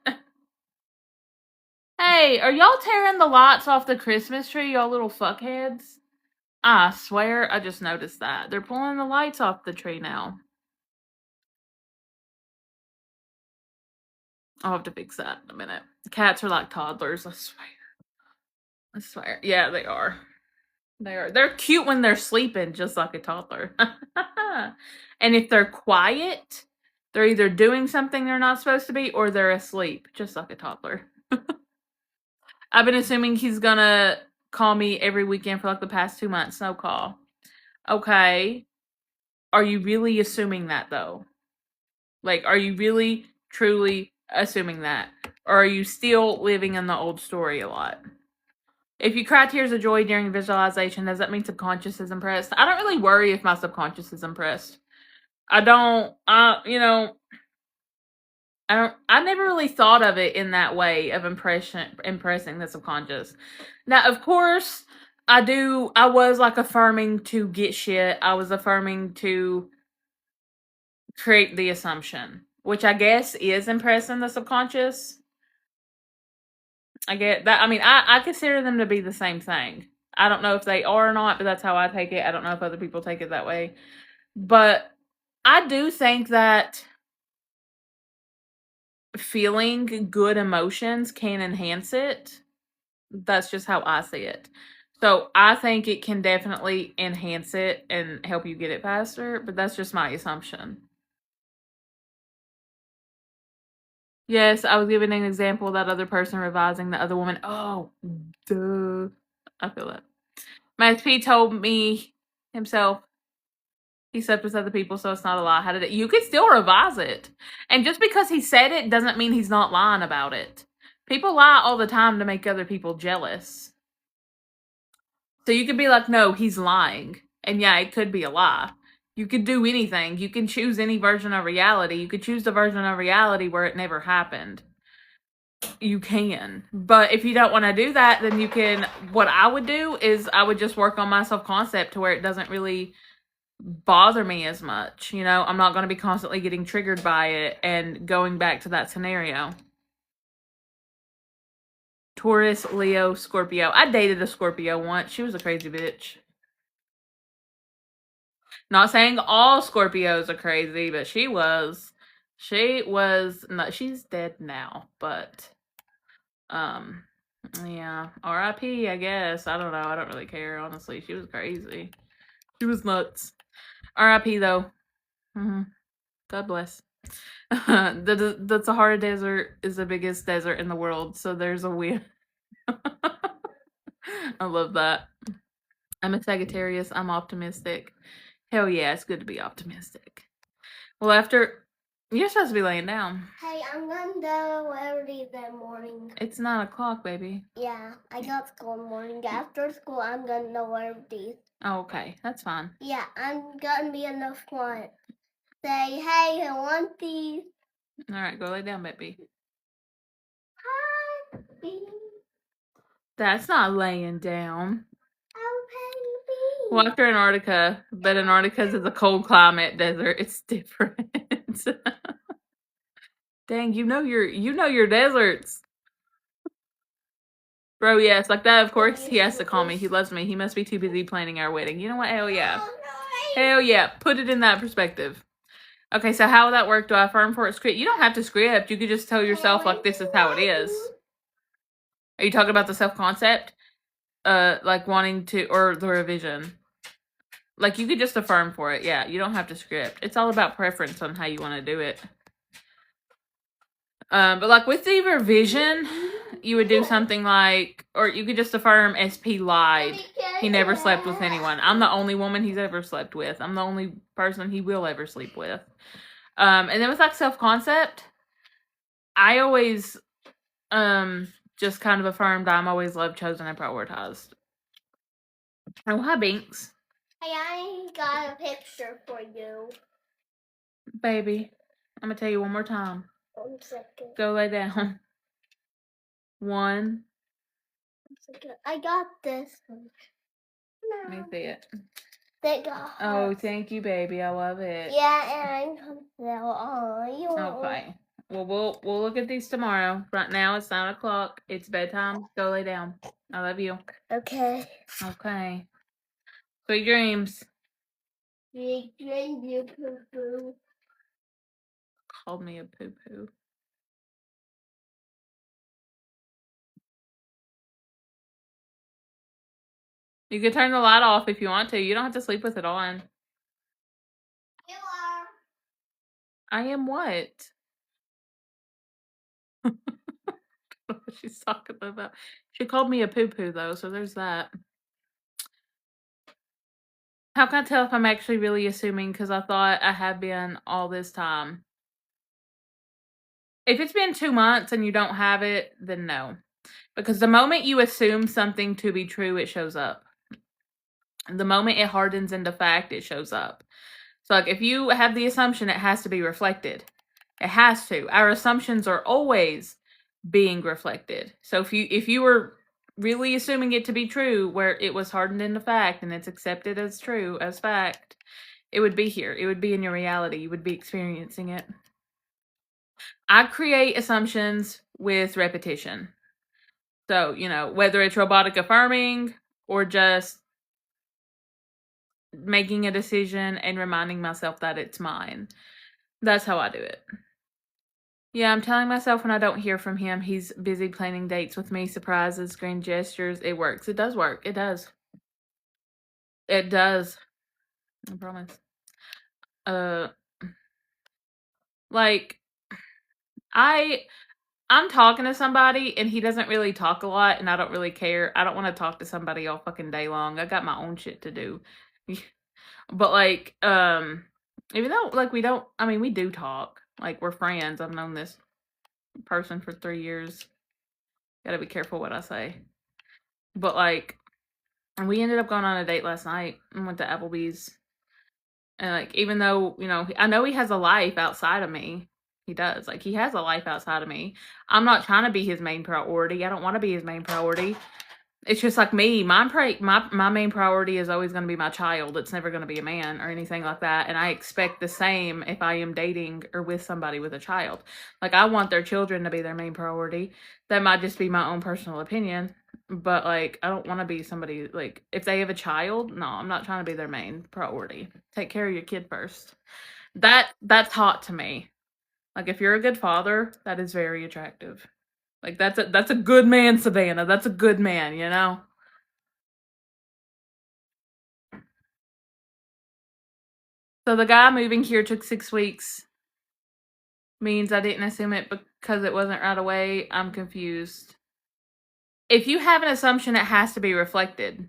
Speaker 1: Hey, are y'all tearing the lights off the Christmas tree, y'all little fuckheads? I swear, I just noticed that. They're pulling the lights off the tree now. I'll have to fix that in a minute. Cats are like toddlers, I swear. I swear. Yeah, they are. They are. They're cute when they're sleeping, just like a toddler. And if they're quiet, they're either doing something they're not supposed to be or they're asleep, just like a toddler. I've been assuming he's gonna call me every weekend for like the past 2 months. No call. Okay. Are you really assuming that though? Like, are you really, truly assuming that? Or are you still living in the old story a lot? If you cry tears of joy during visualization, does that mean subconscious is impressed? I don't really worry if my subconscious is impressed. I never really thought of it in that way of impressing the subconscious. Now, of course, I was like affirming to get shit. I was affirming to create the assumption, which I guess is impressing the subconscious. I get that. I mean, I consider them to be the same thing. I don't know if they are or not, but that's how I take it. I don't know if other people take it that way. But I do think that feeling good emotions can enhance it. That's just how I see it. So I think it can definitely enhance it and help you get it faster, but that's just my assumption. Yes, I was giving an example of that other person revising the other woman. Oh, duh. I feel it. Max P told me himself he slept with other people, so it's not a lie. How did it? You could still revise it. And just because he said it doesn't mean he's not lying about it. People lie all the time to make other people jealous. So you could be like, no, he's lying. And yeah, it could be a lie. You could do anything. You can choose any version of reality. You could choose the version of reality where it never happened. You can. But if you don't want to do that, then you can. What I would do is I would just work on my self concept to where it doesn't really bother me as much. I'm not going to be constantly getting triggered by it and going back to that scenario. Taurus, Leo, Scorpio. I dated a Scorpio once. She was a crazy bitch. Not saying all Scorpios are crazy, but she was. No, she's dead now, but yeah, R.I.P. I guess. I don't know. I don't really care, honestly. She was crazy. She was nuts. R.I.P. though. God bless. The Sahara Desert is the biggest desert in the world, so there's a weird. I love that. I'm a Sagittarius. I'm optimistic. Hell yeah, it's good to be optimistic. Well, you're supposed to be laying down.
Speaker 2: Hey, I'm gonna go early that morning.
Speaker 1: It's 9:00, baby.
Speaker 2: Yeah, I got school in the morning. After school, I'm gonna go early.
Speaker 1: Oh, okay, that's fine.
Speaker 2: Yeah, I'm gonna be in the front. Say, hey, I want these.
Speaker 1: All right, go lay down, baby.
Speaker 2: Hi, baby.
Speaker 1: That's not laying down.
Speaker 2: Oh,
Speaker 1: well, after Antarctica, but Antarctica is a cold climate desert. It's different. Dang, you know your deserts. Bro, yes, like that, of course he has to call me. He loves me. He must be too busy planning our wedding. You know what? Hell yeah. Hell yeah. Put it in that perspective. Okay, so how would that work? Do I affirm for a script? You don't have to script. You could just tell yourself, like, this is how it is. Are you talking about the self-concept? Like wanting to, or the revision? Like, you could just affirm for it. Yeah, you don't have to script. It's all about preference on how you want to do it. But like with the revision, you would do something like, or you could just affirm SP lied. He never slept with anyone. I'm the only woman he's ever slept with. I'm the only person he will ever sleep with. And then with like self-concept, I always just kind of affirmed I'm always loved, chosen, and prioritized. Oh, hi, Binks.
Speaker 2: Hey, I got a picture for you.
Speaker 1: Baby, I'm gonna tell you one more time.
Speaker 2: 1 second.
Speaker 1: Go lay down. 1.
Speaker 2: 1 second. I got this one.
Speaker 1: Let me see it.
Speaker 2: They got
Speaker 1: Oh, thank you, baby. I love it.
Speaker 2: yeah, and you.
Speaker 1: Okay. Well, we'll look at these tomorrow. Right now it's 9 o'clock. It's bedtime. Go lay down. I love you.
Speaker 2: Okay.
Speaker 1: Okay. Sweet dreams.
Speaker 2: You poo-poo.
Speaker 1: Called me a poo-poo. You can turn the light off if you want to. You don't have to sleep with it on.
Speaker 2: You are.
Speaker 1: I am what? What she's talking about. She called me a poo-poo though, so there's that. How can I tell if I'm actually really assuming? Because I thought I had been all this time. If it's been 2 months and you don't have it, then no. Because the moment you assume something to be true, it shows up. The moment it hardens into fact, it shows up. So like if you have the assumption, it has to be reflected. It has to. Our assumptions are always being reflected. So if you were really assuming it to be true, where it was hardened into fact and it's accepted as true, as fact, it would be here. It would be in your reality. You would be experiencing it. I create assumptions with repetition. So, you know, whether it's robotic affirming or just making a decision and reminding myself that it's mine. That's how I do it. Yeah, I'm telling myself when I don't hear from him, he's busy planning dates with me, surprises, grand gestures. It works. It does work. It does. It does. I promise. Like, I'm talking to somebody and he doesn't really talk a lot and I don't really care. I don't want to talk to somebody all fucking day long. I got my own shit to do. But like, even though like we do talk. Like we're friends. I've known this person for 3 years. Gotta be careful what I say. But like, and we ended up going on a date last night and went to Applebee's. And like, even though, you know, I know he has a life outside of me. He does. Like, he has a life outside of me. I'm not trying to be his main priority. I don't want to be his main priority. It's just like me. My main priority is always going to be my child. It's never going to be a man or anything like that. And I expect the same if I am dating or with somebody with a child. Like, I want their children to be their main priority. That might just be my own personal opinion. But like, I don't want to be somebody, like, if they have a child, no, I'm not trying to be their main priority. Take care of your kid first. That's hot to me. Like, if you're a good father, that is very attractive. Like, that's a good man, Savannah. That's a good man, you know? So the guy moving here took 6 weeks. Means I didn't assume it because it wasn't right away. I'm confused. If you have an assumption, it has to be reflected.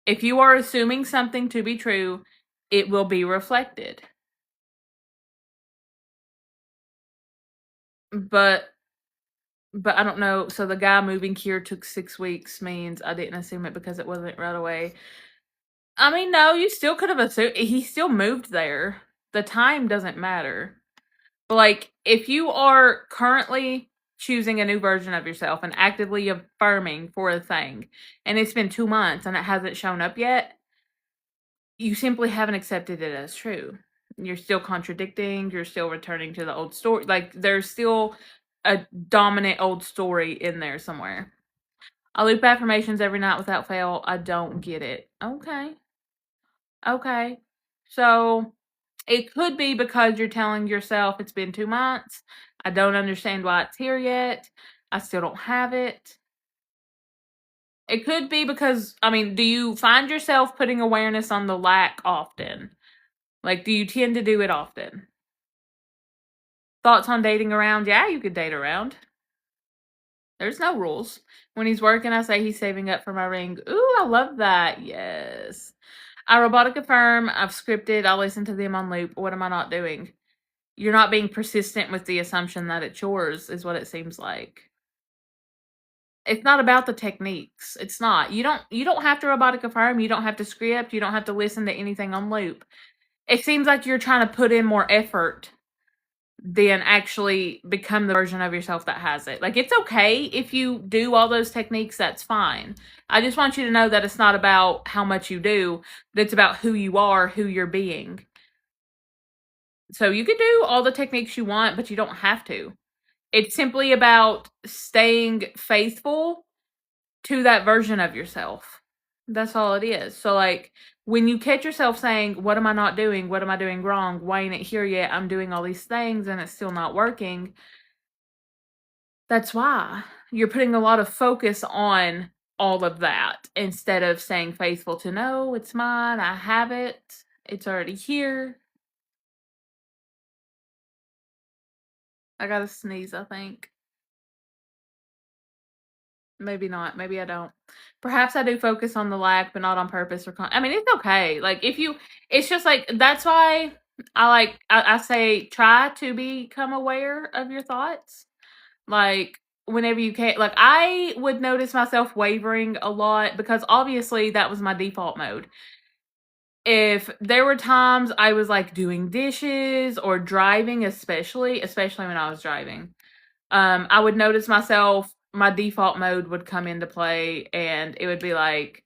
Speaker 1: If you are assuming something to be true, it will be reflected. But I don't know. So the guy moving here took 6 weeks means I didn't assume it because it wasn't right away. I mean, no, you still could have assumed. He still moved there. The time doesn't matter. But like, if you are currently choosing a new version of yourself and actively affirming for a thing, and it's been 2 months and it hasn't shown up yet, you simply haven't accepted it as true. You're still contradicting, you're still returning to the old story. Like, there's still a dominant old story in there somewhere. I loop affirmations every night without fail. I don't get it. Okay. Okay. So it could be because you're telling yourself it's been 2 months. I don't understand why it's here yet. I still don't have it. It could be because, I mean, do you find yourself putting awareness on the lack often? Like, do you tend to do it often? Thoughts on dating around? Yeah, you could date around. There's no rules. When he's working, I say he's saving up for my ring. Ooh, I love that. Yes. I robotic affirm. I've scripted. I listen to them on loop. What am I not doing? You're not being persistent with the assumption that it's yours, is what it seems like. It's not about the techniques. It's not. You don't have to robotic affirm. You don't have to script. You don't have to listen to anything on loop. It seems like you're trying to put in more effort than actually become the version of yourself that has it. Like, it's okay if you do all those techniques, that's fine. I just want you to know that it's not about how much you do, but it's about who you are, who you're being. So you can do all the techniques you want, but you don't have to. It's simply about staying faithful to that version of yourself. That's all it is. So, like, when you catch yourself saying, what am I not doing? What am I doing wrong? Why ain't it here yet? I'm doing all these things and it's still not working. That's why you're putting a lot of focus on all of that instead of staying faithful to, no, it's mine. I have it. It's already here. I gotta sneeze, I think. Maybe not. Maybe I don't. Perhaps I do focus on the lack, but not on purpose or I mean, it's okay. Like, if you, it's just like, that's why I say try to become aware of your thoughts. Like, whenever you can, like, I would notice myself wavering a lot because obviously that was my default mode. If there were times I was like doing dishes or driving, especially when I was driving, I would notice myself, my default mode would come into play and it would be like,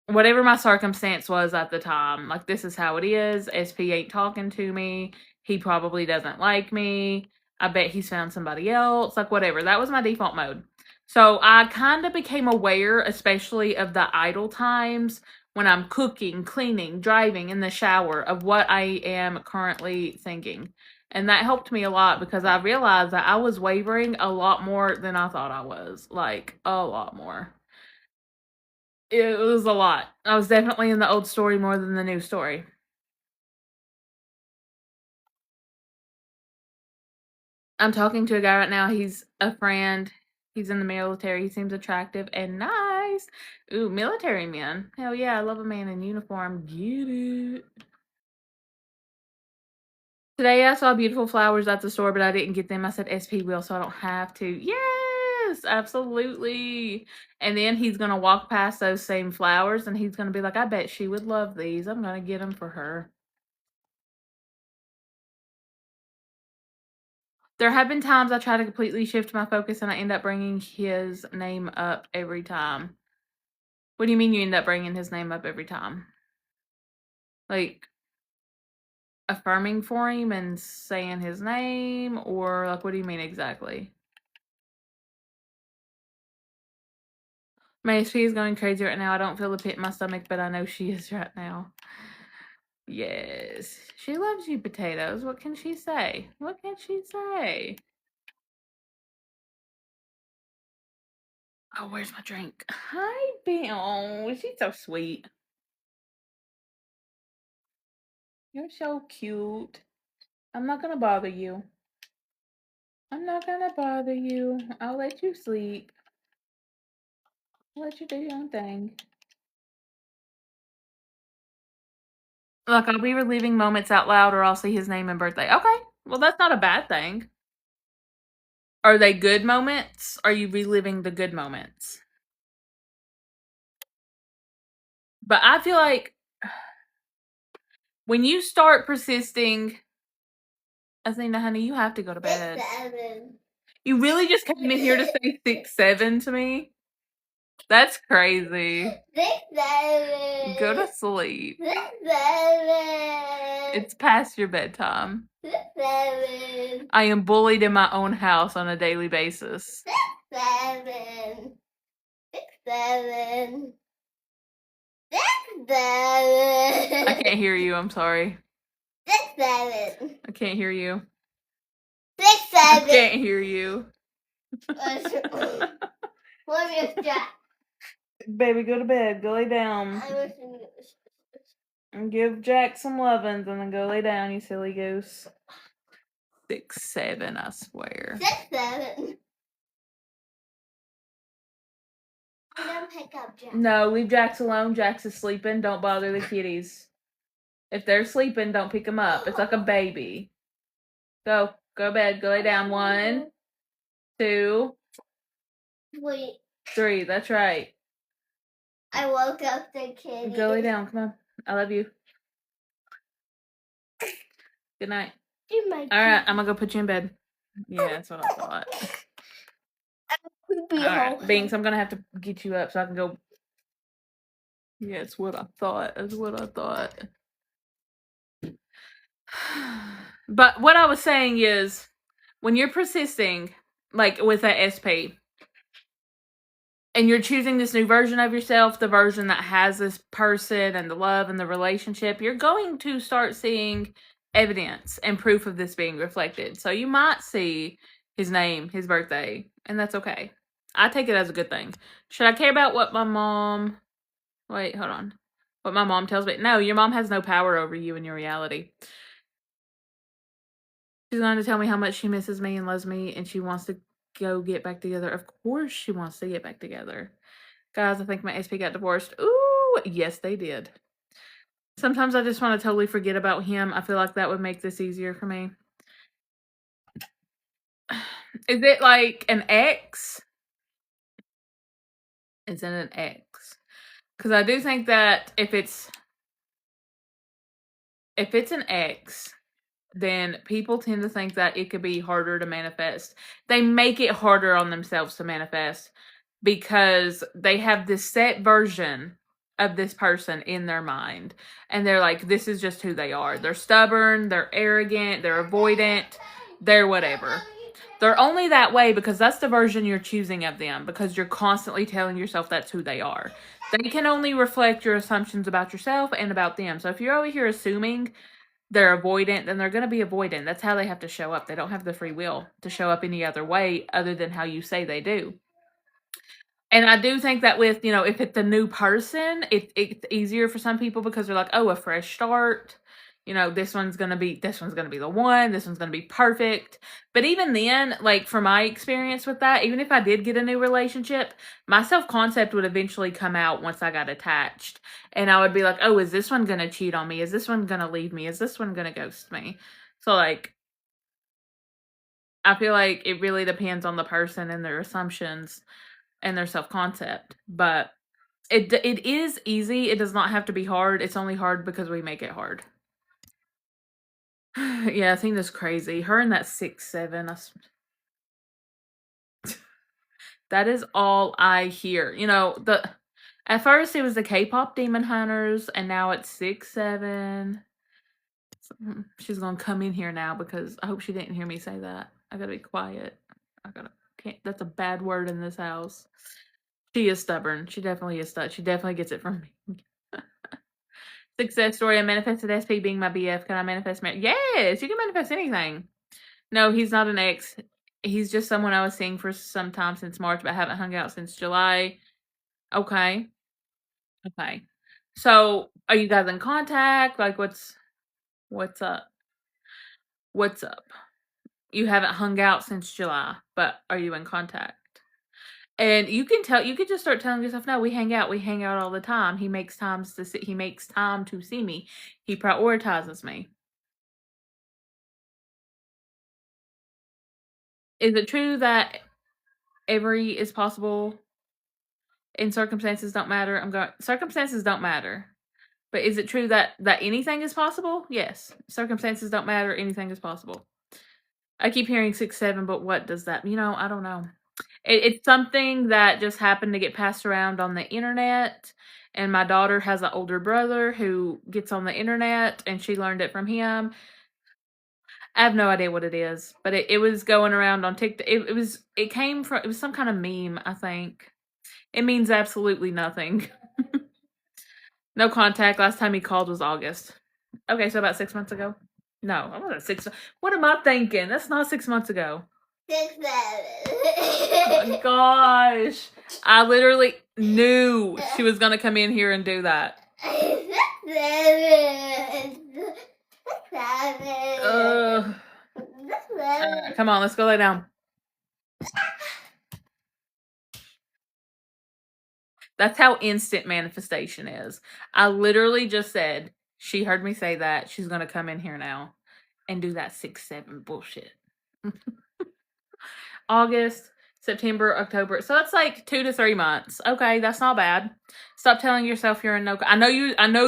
Speaker 1: whatever my circumstance was at the time, like, this is how it is. SP ain't talking to me. He probably doesn't like me. I bet he's found somebody else. Like, whatever. That was my default mode. So I kind of became aware, especially of the idle times when I'm cooking, cleaning, driving, in the shower, of what I am currently thinking. And that helped me a lot because I realized that I was wavering a lot more than I thought I was. Like, a lot more. It was a lot. I was definitely in the old story more than the new story. I'm talking to a guy right now, he's a friend. He's in the military, he seems attractive and nice. Ooh, military men. Hell yeah, I love a man in uniform. Get it. Today I saw beautiful flowers at the store, but I didn't get them. I said SP will, so I don't have to. Yes, absolutely. And then he's gonna walk past those same flowers and he's gonna be like, I bet she would love these. I'm gonna get them for her. There have been times I try to completely shift my focus and I end up bringing his name up every time. What do you mean you end up bringing his name up every time? Like, affirming for him and saying his name? Or, like, what do you mean exactly? My SP is going crazy right now. I don't feel a pit in my stomach, but I know she is right now. Yes. She loves you, potatoes. What can she say? What can she say? Oh, where's my drink? Hi, Bill. She's so sweet. You're so cute. I'm not gonna bother you. I'm not gonna bother you. I'll let you sleep. I'll let you do your own thing. Look, I'll be reliving moments out loud or I'll see his name and birthday. Okay. Well, that's not a bad thing. Are they good moments? Are you reliving the good moments? But I feel like when you start persisting, Athena, honey, you have to go to bed.
Speaker 2: 7.
Speaker 1: You really just came in here to say 6-7 to me? That's crazy.
Speaker 2: 7.
Speaker 1: Go to sleep.
Speaker 2: 7.
Speaker 1: It's past your bedtime.
Speaker 2: 7.
Speaker 1: I am bullied in my own house on a daily basis.
Speaker 2: 7. 7. 6, 7.
Speaker 1: I can't hear you. I'm sorry.
Speaker 2: 6, 7.
Speaker 1: I can't hear you.
Speaker 2: 6,
Speaker 1: I
Speaker 2: 7.
Speaker 1: can't hear you.
Speaker 2: What is that?
Speaker 1: Baby, go to bed. Go lay down.
Speaker 2: I was in
Speaker 1: And give Jack some lovin's and then go lay down, you silly goose. 6, 7, I swear.
Speaker 2: 6, 7. Don't pick up Jack.
Speaker 1: No, leave Jax alone. Jax is sleeping. Don't bother the kitties. If they're sleeping, don't pick them up. It's like a baby. Go to bed. Go lay down. 1, 2,
Speaker 2: Wait,
Speaker 1: 3. That's right.
Speaker 2: I woke up the kitty.
Speaker 1: Go lay down. Come on. I love you. Good night. All right, I'm gonna go put you in bed. Yeah, that's what I thought. All right, Binks, I'm gonna have to get you up so I can go. Yeah, it's what I thought. That's what I thought. But what I was saying is, when you're persisting, like with that SP, and you're choosing this new version of yourself, the version that has this person and the love and the relationship, you're going to start seeing evidence and proof of this being reflected. So you might see his name, his birthday, and that's okay. I take it as a good thing. Should I care about what my mom... Wait, hold on. What my mom tells me? No, your mom has no power over you and your reality. She's going to tell me how much she misses me and loves me, and she wants to go get back together. Of course she wants to get back together. Guys, I think my SP got divorced. Ooh, yes, they did. Sometimes I just want to totally forget about him. I feel like that would make this easier for me. Is it like an ex? Is it an ex? Because I do think that if it's an ex, then people tend to think that it could be harder to manifest. They make it harder on themselves to manifest because they have this set version of this person in their mind. And they're like, this is just who they are. They're stubborn, they're arrogant, they're avoidant, they're whatever. They're only that way because that's the version you're choosing of them, because you're constantly telling yourself that's who they are. They can only reflect your assumptions about yourself and about them. So if you're over here assuming they're avoidant, then they're going to be avoidant. That's how they have to show up. They don't have the free will to show up any other way other than how you say they do. And I do think that with, if it's a new person, it's easier for some people because they're like, oh, a fresh start. This one's going to be the one. This one's going to be perfect. But even then, like from my experience with that, even if I did get a new relationship, my self-concept would eventually come out once I got attached. And I would be like, oh, is this one going to cheat on me? Is this one going to leave me? Is this one going to ghost me? So like, I feel like it really depends on the person and their assumptions and their self-concept. But it is easy. It does not have to be hard. It's only hard because we make it hard. Yeah, I think that's crazy. Her and that 6, 7. That is all I hear. At first it was the K-pop Demon Hunters, and now it's 6, 7. She's gonna come in here now because I hope she didn't hear me say that. I gotta be quiet. That's a bad word in this house. She is stubborn. She definitely is stubborn. She definitely gets it from me. Success story. I manifested SP being my BF. Can I manifest marriage? Yes, you can manifest anything. No, he's not an ex. He's just someone I was seeing for some time since March, but haven't hung out since July. Okay. So, are you guys in contact? Like, what's up? What's up? You haven't hung out since July, but are you in contact? And you could just start telling yourself, no, we hang out all the time. He makes time to see me. He prioritizes me. Is it true that every is possible and circumstances don't matter? Circumstances don't matter. But is it true that anything is possible? Yes. Circumstances don't matter, anything is possible. I keep hearing 6, 7, but what does that mean? I don't know. It's something that just happened to get passed around on the internet, and my daughter has an older brother who gets on the internet, and she learned it from him. I have no idea what it is, but it was going around on TikTok. It was some kind of meme, I think. It means absolutely nothing. No contact. Last time he called was August. Okay, so about 6 months ago. No, I wasn't 6. What am I thinking? That's not 6 months ago.
Speaker 2: 6, 7.
Speaker 1: Oh my gosh. I literally knew she was going to come in here and do that.
Speaker 2: 7. 7.
Speaker 1: Ugh. Come on, let's go lay down. That's how instant manifestation is. I literally just said, she heard me say that. She's going to come in here now and do that 6, 7 bullshit. August, September, October. So that's like 2 to 3 months. Okay, that's not bad. Stop telling yourself you're in no. I know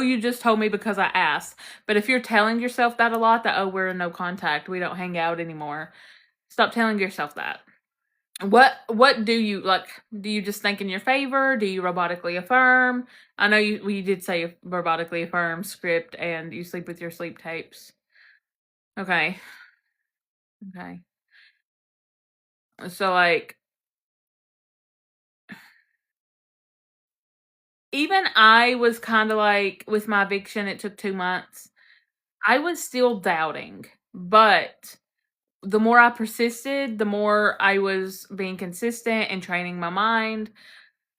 Speaker 1: you just told me because I asked. But if you're telling yourself that a lot, that, oh, we're in no contact, we don't hang out anymore. Stop telling yourself that. What do you like? Do you just think in your favor? Do you robotically affirm? I know you did say robotically affirm, script, and you sleep with your sleep tapes. Okay. Okay. So like, even I was kind of like, with my eviction, it took 2 months. I was still doubting, but the more I persisted, the more I was being consistent and training my mind.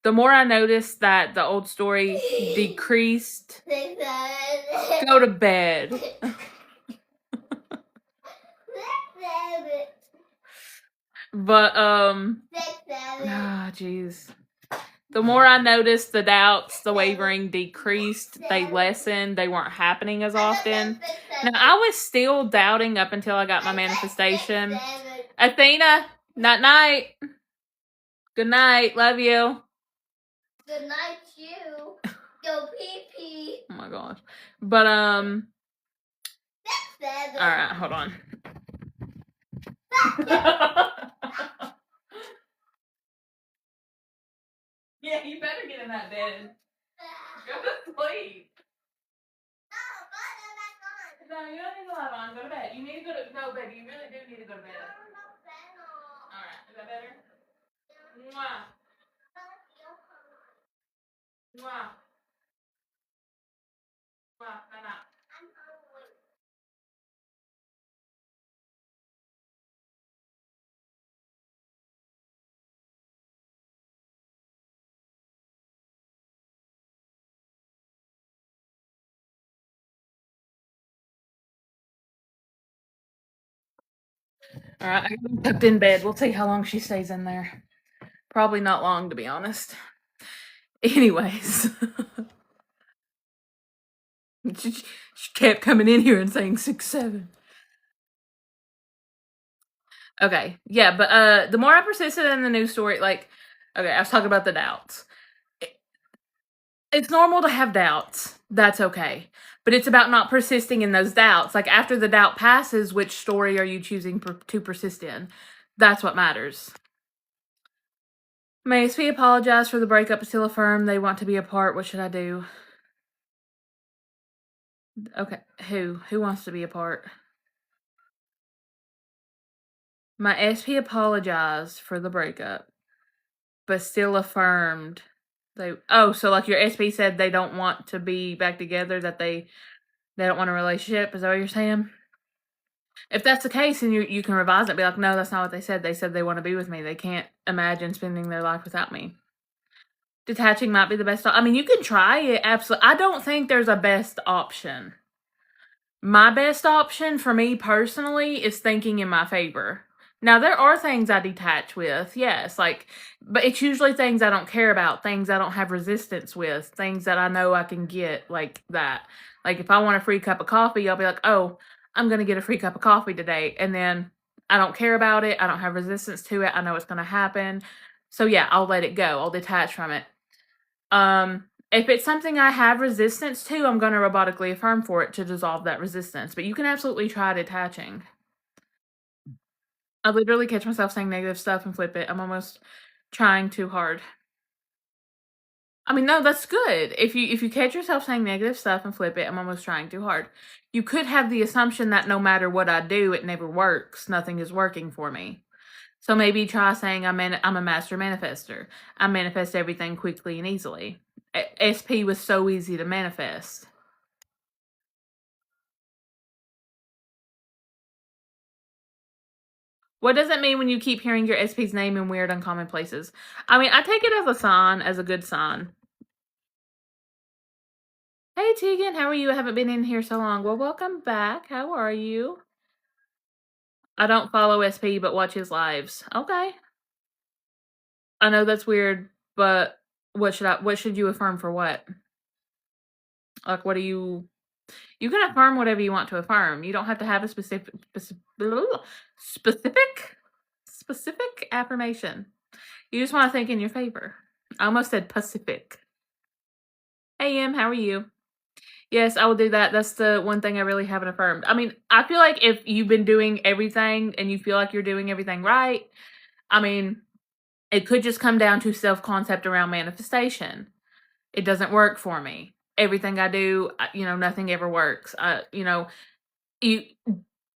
Speaker 1: The more I noticed that the old story decreased.
Speaker 2: 6, 7.
Speaker 1: Go to bed.
Speaker 2: 6, 7.
Speaker 1: But
Speaker 2: 6, 7.
Speaker 1: jeez. The more I noticed the doubts, the wavering decreased, they lessened, they weren't happening as often. Now, I was still doubting up until I got my manifestation. Athena, night. Good night. Love you.
Speaker 2: Good night, you. Go pee pee.
Speaker 1: Oh my gosh. But
Speaker 2: 6, 7.
Speaker 1: all right, hold on. Yeah, you better get in that bed. Go to sleep. No, you don't need to lie on. Go to bed. You need to go to baby. You really do need to go to bed. All right, is that better? Mwah. Mwah. Mwah. Night night. All right, I got her tucked in bed. We'll see how long she stays in there. Probably not long, to be honest. Anyways, she kept coming in here and saying 6, 7. Okay, yeah, but the more I persisted in the news story, like, okay, I was talking about the doubts. It's normal to have doubts. That's okay. But it's about not persisting in those doubts. Like, after the doubt passes, which story are you choosing to persist in? That's what matters. May SP apologize for the breakup, but still affirm they want to be apart. What should I do? Okay, who wants to be apart? My SP apologized for the breakup, but still affirmed they. Oh, so like your SP said they don't want to be back together. That they don't want a relationship. Is that what you're saying? If that's the case, then you can revise it. Be like, no, that's not what they said. They said they want to be with me. They can't imagine spending their life without me. Detaching might be the best. I mean, you can try it. Absolutely. I don't think there's a best option. My best option for me personally is thinking in my favor. Now, there are things I detach with, yes, like, but it's usually things I don't care about, things I don't have resistance with, things that I know I can get, like that. Like, if I want a free cup of coffee, I'll be like, oh, I'm going to get a free cup of coffee today. And then I don't care about it. I don't have resistance to it. I know it's going to happen. So, yeah, I'll let it go. I'll detach from it. If it's something I have resistance to, I'm going to robotically affirm for it to dissolve that resistance. But you can absolutely try detaching. I literally catch myself saying negative stuff and flip it. I'm almost trying too hard. I mean, no, that's good. If you catch yourself saying negative stuff and flip it, I'm almost trying too hard. You could have the assumption that no matter what I do, it never works. Nothing is working for me. So maybe try saying I'm a master manifester. I manifest everything quickly and easily. SP was so easy to manifest. What does it mean when you keep hearing your SP's name in weird, uncommon places? I mean, I take it as a sign, as a good sign. Hey, Tegan, how are you? I haven't been in here so long. Well, welcome back. How are you? I don't follow SP, but watch his lives. Okay. I know that's weird, but what should you affirm for what? Like, what do you can affirm whatever you want to affirm. You don't have to have a specific affirmation. You just want to think in your favor. I almost said Pacific. Hey, Em, how are you? Yes, I will do that. That's the one thing I really haven't affirmed. I mean, I feel like if you've been doing everything and you feel like you're doing everything right, I mean, it could just come down to self-concept around manifestation. It doesn't work for me. Everything I do, nothing ever works. You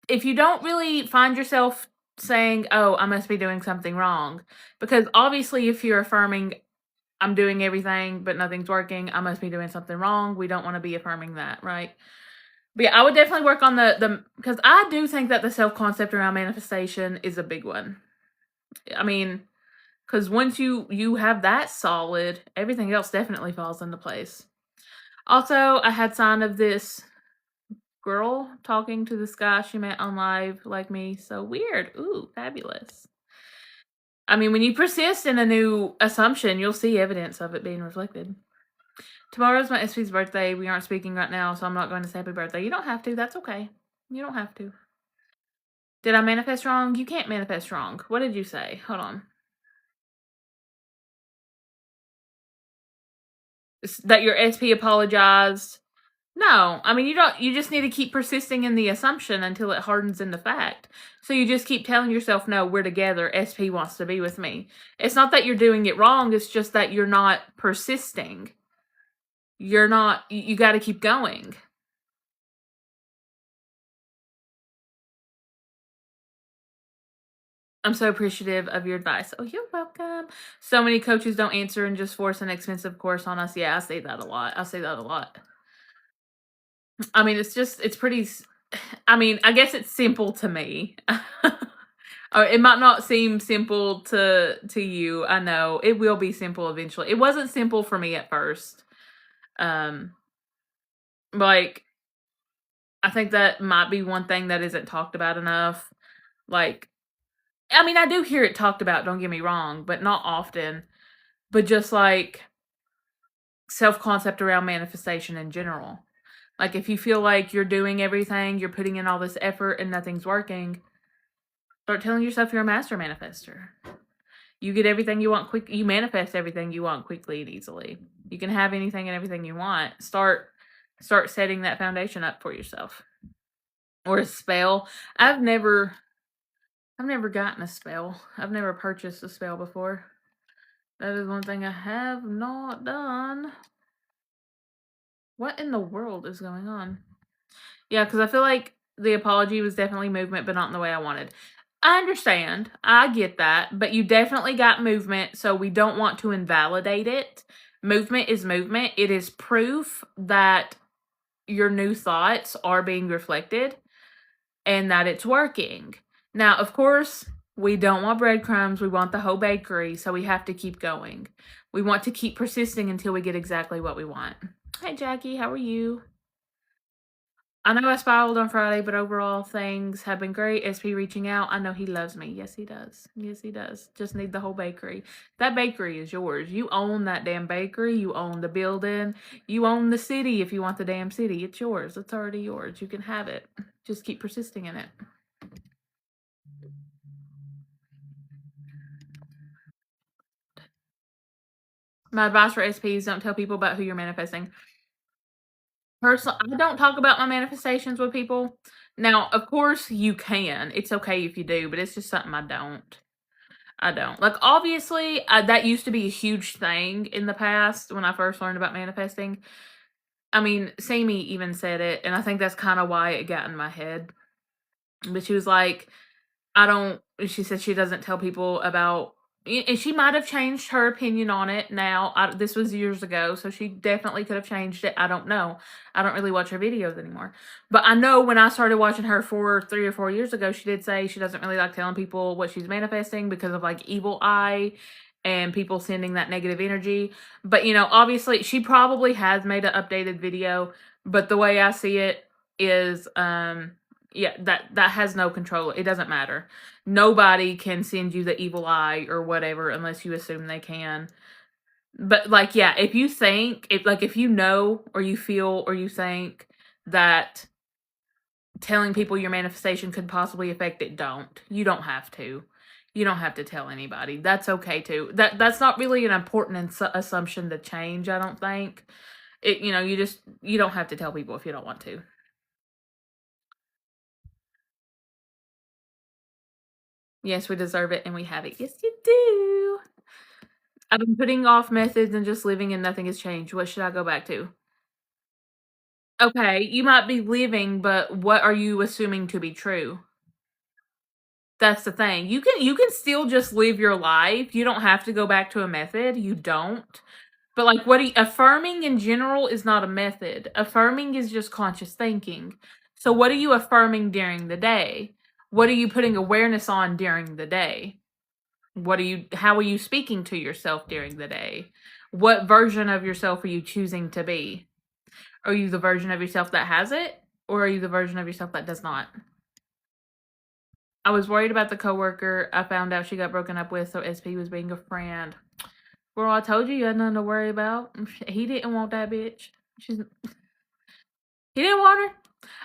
Speaker 1: if you don't really find yourself saying, "Oh, I must be doing something wrong," because obviously if you're affirming, "I'm doing everything, but nothing's working, I must be doing something wrong," we don't wanna be affirming that, right? But yeah, I would definitely work on the because I do think that the self-concept around manifestation is a big one. I mean, because once you have that solid, everything else definitely falls into place. Also, I had sign of this girl talking to this guy she met on live like me. So weird. Ooh, fabulous. I mean, when you persist in a new assumption, you'll see evidence of it being reflected. Tomorrow's my SP's birthday. We aren't speaking right now, so I'm not going to say happy birthday. You don't have to. That's okay. You don't have to. Did I manifest wrong? You can't manifest wrong. What did you say? Hold on. That your SP apologized. No, I mean, you just need to keep persisting in the assumption until it hardens into fact. So you just keep telling yourself, no, we're together. SP wants to be with me. It's not that you're doing it wrong. It's just that you're not persisting. You got to keep going. I'm so appreciative of your advice. Oh, you're welcome. So many coaches don't answer and just force an expensive course on us. Yeah, I say that a lot. I mean, it's pretty, I mean, I guess it's simple to me. It might not seem simple to you. I know it will be simple eventually. It wasn't simple for me at first. Like I think that might be one thing that isn't talked about enough. Like, I mean, I do hear it talked about, don't get me wrong, but not often. But just like self-concept around manifestation in general. Like if you feel like you're doing everything, you're putting in all this effort and nothing's working, start telling yourself you're a master manifester. You get everything you want quick. You manifest everything you want quickly and easily. You can have anything and everything you want. Start setting that foundation up for yourself. Or a spell. I've never gotten a spell. I've never purchased a spell before. That is one thing I have not done. What in the world is going on? Yeah, because I feel like the apology was definitely movement, but not in the way I wanted. I understand. I get that. But you definitely got movement, so we don't want to invalidate it. Movement is movement. It is proof that your new thoughts are being reflected and that it's working. Now, of course, we don't want breadcrumbs. We want the whole bakery, so we have to keep going. We want to keep persisting until we get exactly what we want. Hi, Jackie. How are you? I know I spiraled on Friday, but overall things have been great. SP reaching out. I know he loves me. Yes, he does. Yes, he does. Just need the whole bakery. That bakery is yours. You own that damn bakery. You own the building. You own the city if you want the damn city. It's yours. It's already yours. You can have it. Just keep persisting in it. My advice for SPs, don't tell people about who you're manifesting. Personally, I don't talk about my manifestations with people. Now, of course, you can. It's okay if you do, but it's just something I don't. Like, obviously, that used to be a huge thing in the past when I first learned about manifesting. I mean, Sammy even said it, and I think that's kind of why it got in my head. But she was like, I don't she said she doesn't tell people about and she might have changed her opinion on it now. This was years ago, so she definitely could have changed it. I don't know. I don't really watch her videos anymore. But I know when I started watching her 3 or 4 years ago, she did say she doesn't really like telling people what she's manifesting because of like evil eye and people sending that negative energy. But obviously she probably has made an updated video, but the way I see it is yeah, that has no control. It doesn't matter. Nobody can send you the evil eye or whatever unless you assume they can. But like, yeah, if you think, if you know or you feel or you think that telling people your manifestation could possibly affect it, don't. You don't have to. You don't have to tell anybody. That's okay too. That's not really an important assumption to change, I don't think. You don't have to tell people if you don't want to. Yes, we deserve it and we have it. Yes, you do. I've been putting off methods and just living and nothing has changed. What should I go back to? Okay, you might be living, but what are you assuming to be true? That's the thing. You can still just live your life. You don't have to go back to a method. You don't. But like affirming in general is not a method. Affirming is just conscious thinking. So what are you affirming during the day? What are you putting awareness on during the day? How are you speaking to yourself during the day? What version of yourself are you choosing to be? Are you the version of yourself that has it, or are you the version of yourself that does not? I was worried about the coworker I found out she got broken up with, so SP was being a friend. Well, I told you had nothing to worry about. He didn't want that bitch. He didn't want her.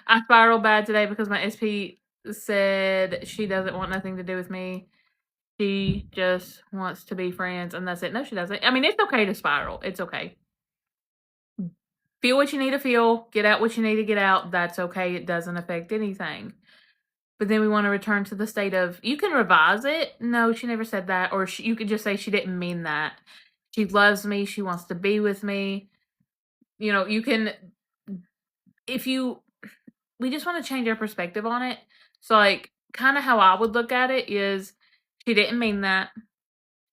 Speaker 1: I spiraled bad today because my SP said she doesn't want nothing to do with me. She just wants to be friends, and that's it. No, she doesn't. I mean, it's okay to spiral. It's okay. Feel what you need to feel. Get out what you need to get out. That's okay. It doesn't affect anything. But then we want to return to the state of, you can revise it. No, she never said that. Or you could just say she didn't mean that. She loves me. She wants to be with me. You can, we just want to change our perspective on it. So, like, kind of how I would look at it is, she didn't mean that.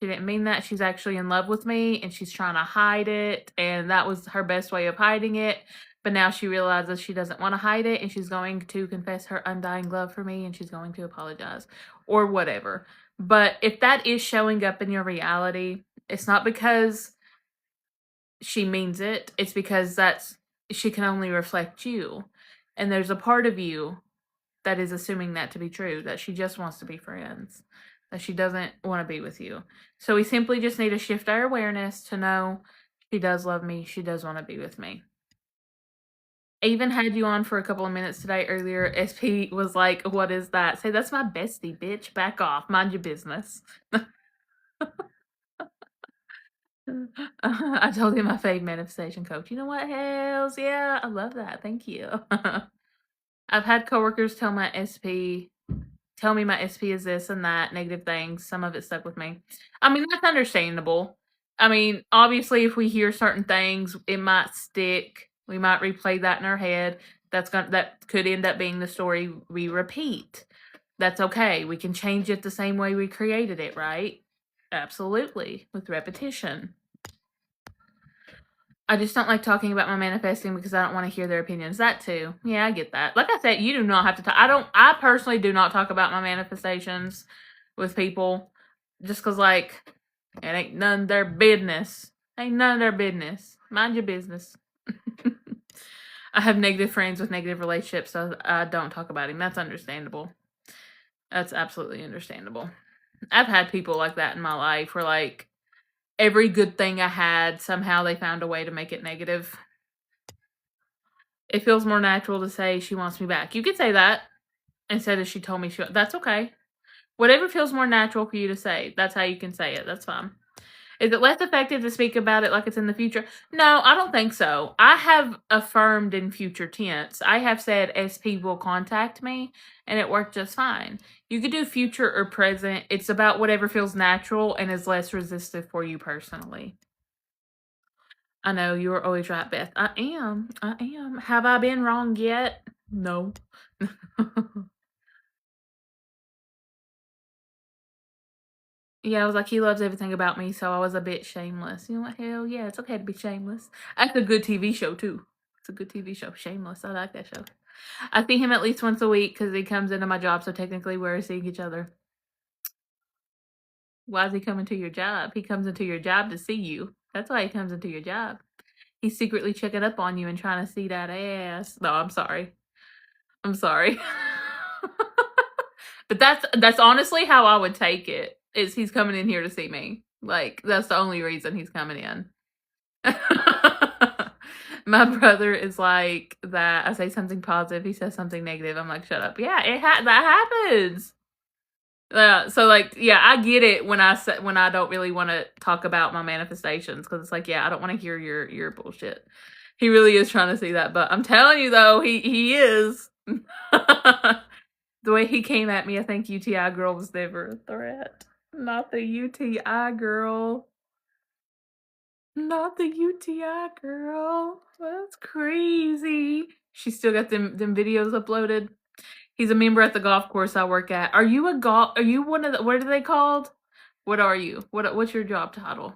Speaker 1: She didn't mean that. She's actually in love with me and she's trying to hide it. And that was her best way of hiding it. But now she realizes she doesn't want to hide it and she's going to confess her undying love for me and she's going to apologize or whatever. But if that is showing up in your reality, it's not because she means it. It's because she can only reflect you. And there's a part of you that is assuming that to be true, that she just wants to be friends, that she doesn't want to be with you. So we simply just need to shift our awareness to know she does love me, she does want to be with me. I even had you on for a couple of minutes today earlier. SP was like, "What is that?" Say, "That's my bestie, bitch. Back off. Mind your business." I told him my fave manifestation coach. You know what? Hells yeah. I love that. Thank you. I've had coworkers tell me my SP is this and that, negative things. Some of it stuck with me. I mean, that's understandable. I mean, obviously, if we hear certain things, it might stick. We might replay that in our head. That could end up being the story we repeat. That's okay. We can change it the same way we created it, right? Absolutely, with repetition. I just don't like talking about my manifesting because I don't want to hear their opinions. That too. Yeah, I get that. Like I said, you do not have to talk. I personally do not talk about my manifestations with people just because, like, it ain't none of their business. Ain't none of their business. Mind your business. I have negative friends with negative relationships, so I don't talk about him. That's understandable. That's absolutely understandable. I've had people like that in my life where, like, every good thing I had, somehow they found a way to make it negative. It feels more natural to say she wants me back. You could say that instead of she told me that's okay. Whatever feels more natural for you to say, that's how you can say it. That's fine. Is it less effective to speak about it like it's in the future? No, I don't think so. I have affirmed in future tense. I have said SP will contact me, and it worked just fine. You could do future or present. It's about whatever feels natural and is less resistive for you personally. I know you are always right, Beth. I am. I am. Have I been wrong yet? No. Yeah, I was like, he loves everything about me, so I was a bit shameless. You know what? Hell yeah, it's okay to be shameless. That's a good TV show too. It's a good TV show, Shameless. I like that show. I see him at least once a week because he comes into my job, so technically we're seeing each other. Why is he coming to your job? He comes into your job to see you. That's why he comes into your job. He's secretly checking up on you and trying to see that ass. No, I'm sorry. I'm sorry. But that's honestly how I would take it. Is he's coming in here to see me. Like that's the only reason he's coming in. My brother is like that. I say something positive, he says something negative. I'm like, shut up. Yeah, that happens. So like, yeah, I get it when I don't really want to talk about my manifestations because it's like, yeah, I don't want to hear your bullshit. He really is trying to see that, but I'm telling you though, he is. The way he came at me, I think UTI girl was never a threat. Not the UTI girl. Not the UTI girl. That's crazy. She still got them videos uploaded. He's a member at the golf course I work at. Are you one of the, what are they called? What are you? What's your job title?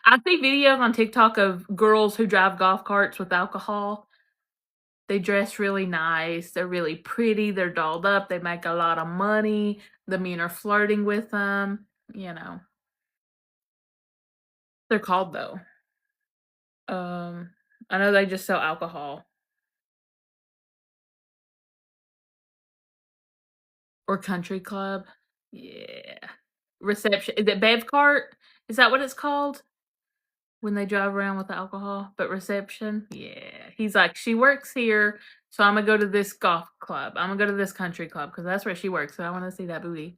Speaker 1: I see videos on TikTok of girls who drive golf carts with alcohol. They dress really nice. They're really pretty. They're dolled up. They make a lot of money. The men are flirting with them. You know. They're called though. I know they just sell alcohol. Or country club. Yeah. Reception. Is it Bev Cart? Is that what it's called? When they drive around with the alcohol? But reception? Yeah. He's like, she works here, so I'm gonna go to this golf club. I'm gonna go to this country club because that's where she works. So I want to see that booty.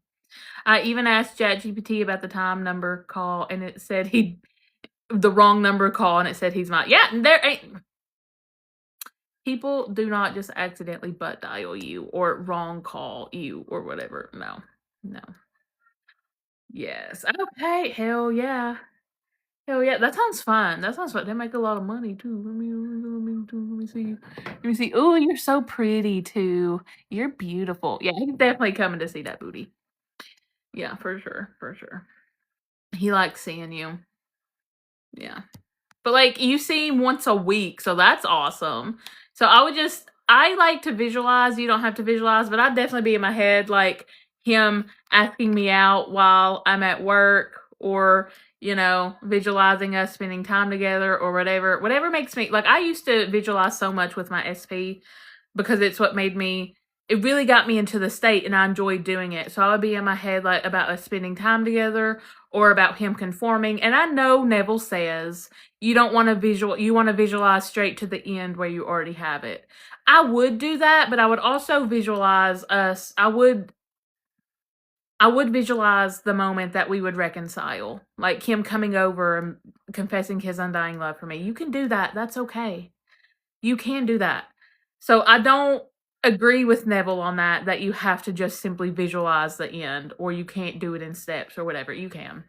Speaker 1: I even asked ChatGPT about the time number call, and it said he the wrong number call, and it said he's not. Yeah, there ain't. People do not just accidentally butt dial you or wrong call you or whatever. No, no. Yes. Okay. Hell yeah. Hell yeah. That sounds fun. That sounds fun. They make a lot of money too. Let me see. Let me see. Oh, you're so pretty too. You're beautiful. Yeah, he's definitely coming to see that booty. Yeah, for sure. For sure. He likes seeing you. Yeah. But like you see him once a week, so that's awesome. So I like to visualize. You don't have to visualize, but I'd definitely be in my head like him asking me out while I'm at work or, visualizing us spending time together or whatever. Whatever makes me like I used to visualize so much with my SP because it's what made me it really got me into the state and I enjoyed doing it. So I would be in my head like about us spending time together or about him conforming. And I know Neville says you don't want to you want to visualize straight to the end where you already have it. I would do that, but I would also visualize us. I would visualize the moment that we would reconcile, like him coming over and confessing his undying love for me. You can do that. That's okay. You can do that. So I don't agree with Neville on that you have to just simply visualize the end or you can't do it in steps or whatever. You can.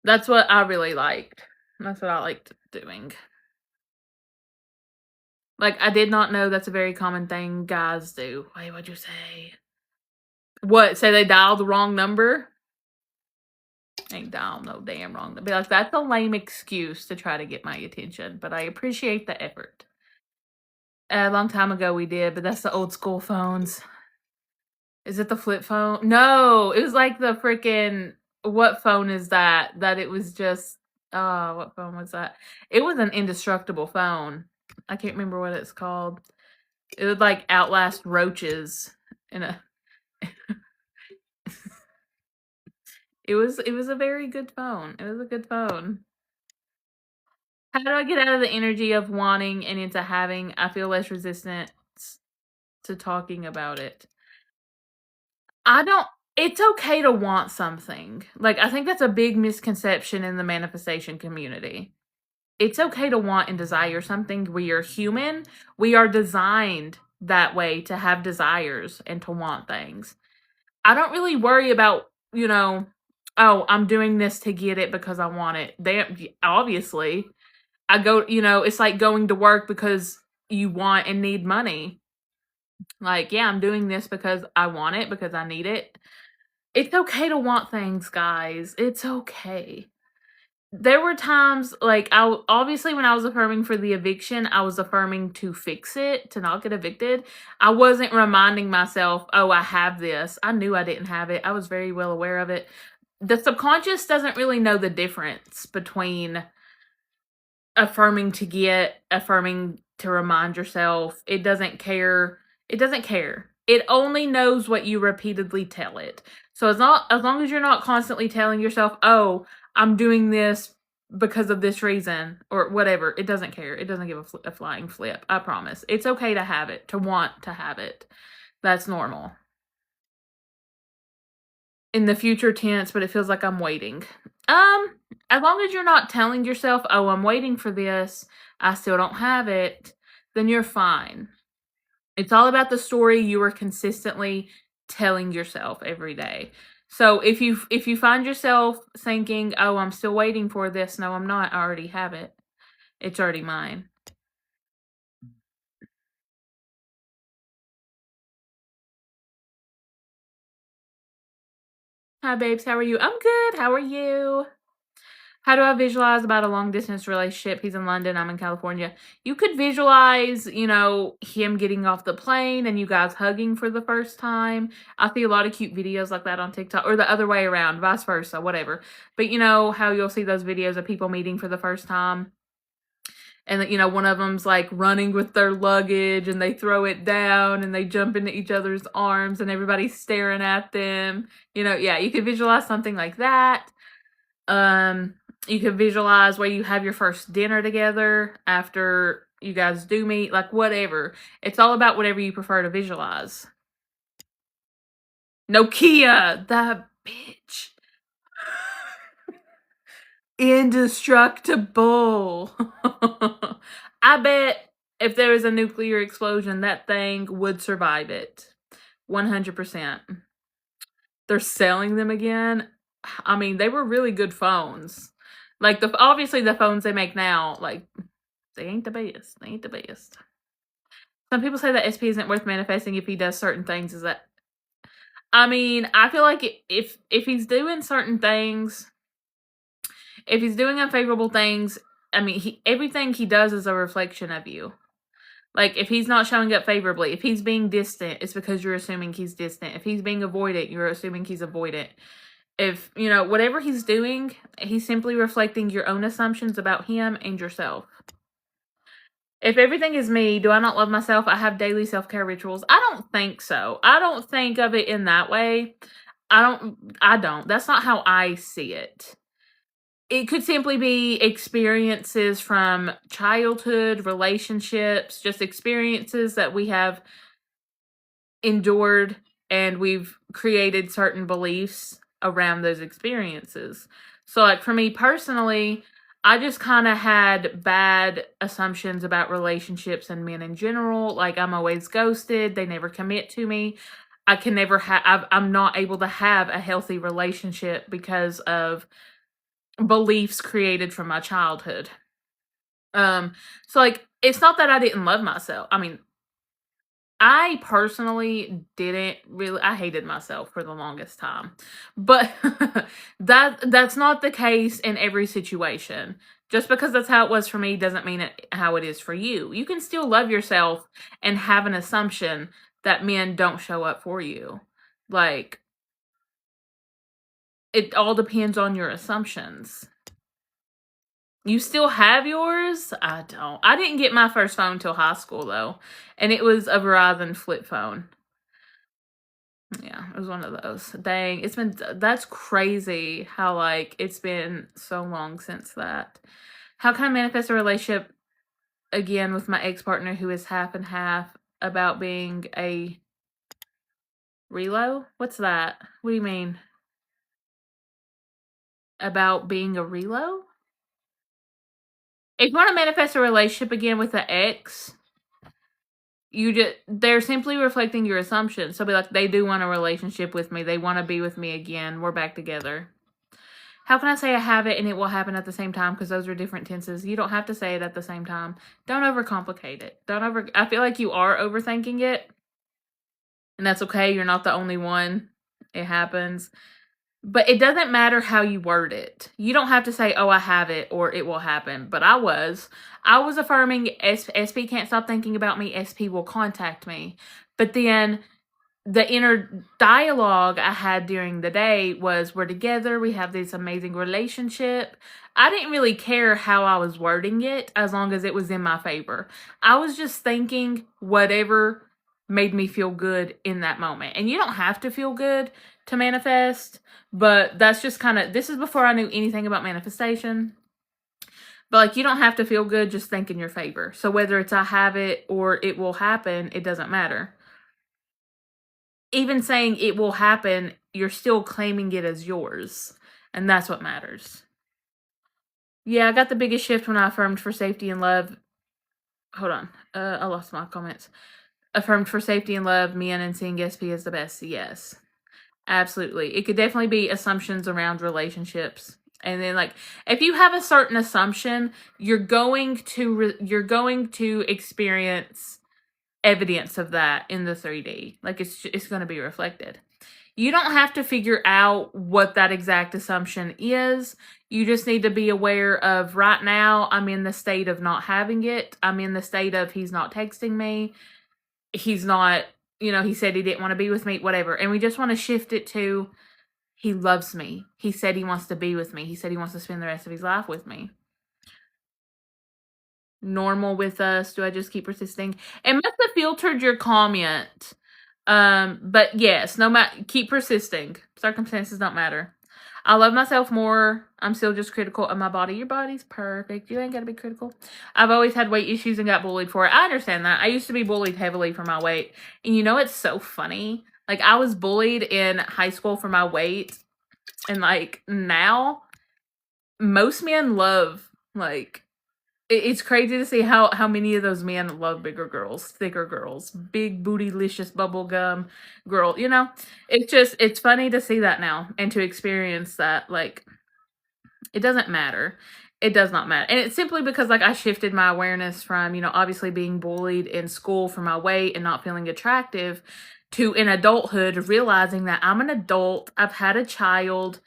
Speaker 1: That's what I really liked. That's what I liked doing. Like, I did not know that's a very common thing guys do. Wait, what'd you say? What? Say they dialed the wrong number? Ain't dial no damn wrong. Be like, that's a lame excuse to try to get my attention, but I appreciate the effort. A long time ago we did, but that's the old school phones. Is it the flip phone? No, it was like the freaking what phone is that? That it was just what phone was that? It was an indestructible phone. I can't remember what it's called. It would like outlast roaches in a it was a very good phone. It was a good phone. How do I get out of the energy of wanting and into having? I feel less resistant to talking about it. I don't it's okay to want something. Like, I think that's a big misconception in the manifestation community. It's okay to want and desire something. We are human. We are designed that way to have desires and to want things. I don't really worry about, oh, I'm doing this to get it because I want it. Obviously, I go, it's like going to work because you want and need money. Like, yeah, I'm doing this because I want it, because I need it. It's okay to want things, guys. It's okay. There were times, like, obviously, when I was affirming for the eviction, I was affirming to fix it, to not get evicted. I wasn't reminding myself, "Oh, I have this." I knew I didn't have it. I was very well aware of it. The subconscious doesn't really know the difference between affirming to get, affirming to remind yourself. It doesn't care. It doesn't care. It only knows what you repeatedly tell it. So as long as you're not constantly telling yourself, "Oh, I'm doing this because of this reason," or whatever, it doesn't care. It doesn't give a flying flip. I promise. It's okay to have it, to want to have it. That's normal. In the future tense, but it feels like I'm waiting. As long as you're not telling yourself, "Oh, I'm waiting for this, I still don't have it," then you're fine. It's all about the story you are consistently telling yourself every day. So if you find yourself thinking, "Oh, I'm still waiting for this," no, I'm not. I already have it. It's already mine. Hi, babes. How are you? I'm good. How are you? How do I visualize about a long distance relationship? He's in London, I'm in California. You could visualize, him getting off the plane and you guys hugging for the first time. I see a lot of cute videos like that on TikTok, or the other way around, vice versa, whatever. But you know how you'll see those videos of people meeting for the first time? And one of them's like running with their luggage and they throw it down and they jump into each other's arms and everybody's staring at them. Yeah, you could visualize something like that. You could visualize where you have your first dinner together after you guys do meet, like whatever. It's all about whatever you prefer to visualize. Nokia, that bitch. Indestructible. I bet if there was a nuclear explosion, that thing would survive it. 100%. They're selling them again. I mean, they were really good phones. Like obviously the phones they make now, like they ain't the best. They ain't the best. Some people say that SP isn't worth manifesting if he does certain things. Is that? I mean, I feel like if he's doing certain things, if he's doing unfavorable things, I mean, everything he does is a reflection of you. Like, if he's not showing up favorably, if he's being distant, it's because you're assuming he's distant. If he's being avoidant, you're assuming he's avoidant. If, whatever he's doing, he's simply reflecting your own assumptions about him and yourself. If everything is me, do I not love myself? I have daily self-care rituals. I don't think so. I don't think of it in that way. I don't. That's not how I see it. It could simply be experiences from childhood, relationships, just experiences that we have endured, and we've created certain beliefs around those experiences. So, like, for me personally, I just kind of had bad assumptions about relationships and men in general. Like, I'm always ghosted. They never commit to me. I can never have, I'm not able to have a healthy relationship because of beliefs created from my childhood. So like, it's not that I didn't love myself. I mean, I personally didn't really, I hated myself for the longest time. But that's not the case in every situation. Just because that's how it was for me doesn't mean how it is for you. You can still love yourself and have an assumption that men don't show up for you. Like, it all depends on your assumptions. You still have yours? I don't. I didn't get my first phone till high school though, and it was a Verizon flip phone. Yeah, it was one of those. Dang, that's crazy how like it's been so long since that. How can I manifest a relationship again with my ex-partner who is half and half about being a relo? What's that? What do you mean? About being a relo? If you want to manifest a relationship again with an ex, they're simply reflecting your assumptions. So be like, they do want a relationship with me. They want to be with me again. We're back together. How can I say I have it and it will happen at the same time? Because those are different tenses. You don't have to say it at the same time. Don't overcomplicate it. I feel like you are overthinking it. And that's okay. You're not the only one. It happens. But it doesn't matter how you word it. You don't have to say, oh, I have it, or it will happen. But I was affirming, SP can't stop thinking about me. SP will contact me. But then the inner dialogue I had during the day was, we're together. We have this amazing relationship. I didn't really care how I was wording it as long as it was in my favor. I was just thinking whatever made me feel good in that moment. And you don't have to feel good to manifest, but that's just kind of, this is before I knew anything about manifestation. But like, you don't have to feel good, just think in your favor. So whether it's I have it or it will happen, it doesn't matter. Even saying it will happen, you're still claiming it as yours. And that's what matters. Yeah, I got the biggest shift when I affirmed for safety and love. Hold on. I lost my comments. Affirmed for safety and love, me and seeing SP as the best. Yes. Absolutely. It could definitely be assumptions around relationships. And then, like, if you have a certain assumption, you're going to experience evidence of that in the 3D. Like, it's going to be reflected. You don't have to figure out what that exact assumption is. You just need to be aware of, right now, I'm in the state of not having it. I'm in the state of he's not texting me. He's not, he said he didn't want to be with me, whatever. And we just want to shift it to, he loves me. He said he wants to be with me. He said he wants to spend the rest of his life with me. Normal with us. Do I just keep persisting? It must have filtered your comment. But yes, keep persisting. Circumstances don't matter. I love myself more. I'm still just critical of my body. Your body's perfect. You ain't gotta be critical. I've always had weight issues and got bullied for it. I understand that. I used to be bullied heavily for my weight. And it's so funny. Like, I was bullied in high school for my weight. And like, now, most men love, like, it's crazy to see how many of those men love bigger girls, thicker girls, big bootylicious bubblegum girl. It's funny to see that now and to experience that. Like, it doesn't matter. It does not matter. And it's simply because, like, I shifted my awareness from, obviously being bullied in school for my weight and not feeling attractive to, in adulthood, realizing that I'm an adult. I've had a child.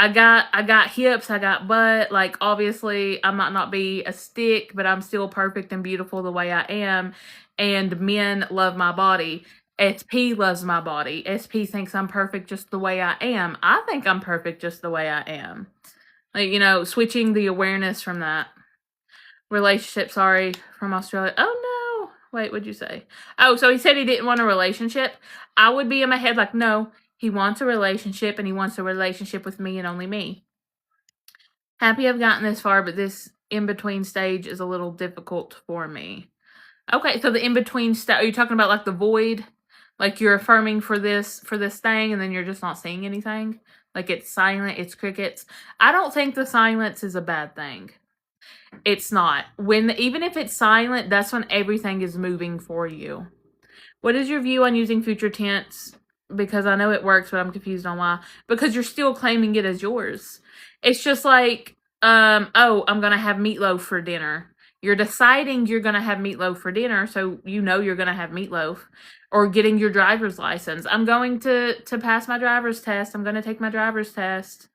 Speaker 1: I got hips, I got butt. Like, obviously, I might not be a stick, but I'm still perfect and beautiful the way I am. And men love my body. SP loves my body. SP thinks I'm perfect just the way I am. I think I'm perfect just the way I am. Like, switching the awareness from that. Relationship, sorry, from Australia. Oh, no. Wait, what'd you say? Oh, so he said he didn't want a relationship. I would be in my head like, no. He wants a relationship, and he wants a relationship with me and only me. Happy I've gotten this far, but this in-between stage is a little difficult for me. Okay, so the in-between stage, are you talking about like the void? Like, you're affirming for this thing, and then you're just not seeing anything? Like, it's silent, it's crickets? I don't think the silence is a bad thing. It's not. Even if it's silent, that's when everything is moving for you. What is your view on using future tense? Because I know it works, but I'm confused on why. Because you're still claiming it as yours. It's just like, oh, I'm going to have meatloaf for dinner. You're deciding you're going to have meatloaf for dinner, so you're going to have meatloaf. Or getting your driver's license. I'm going to pass my driver's test. I'm going to take my driver's test.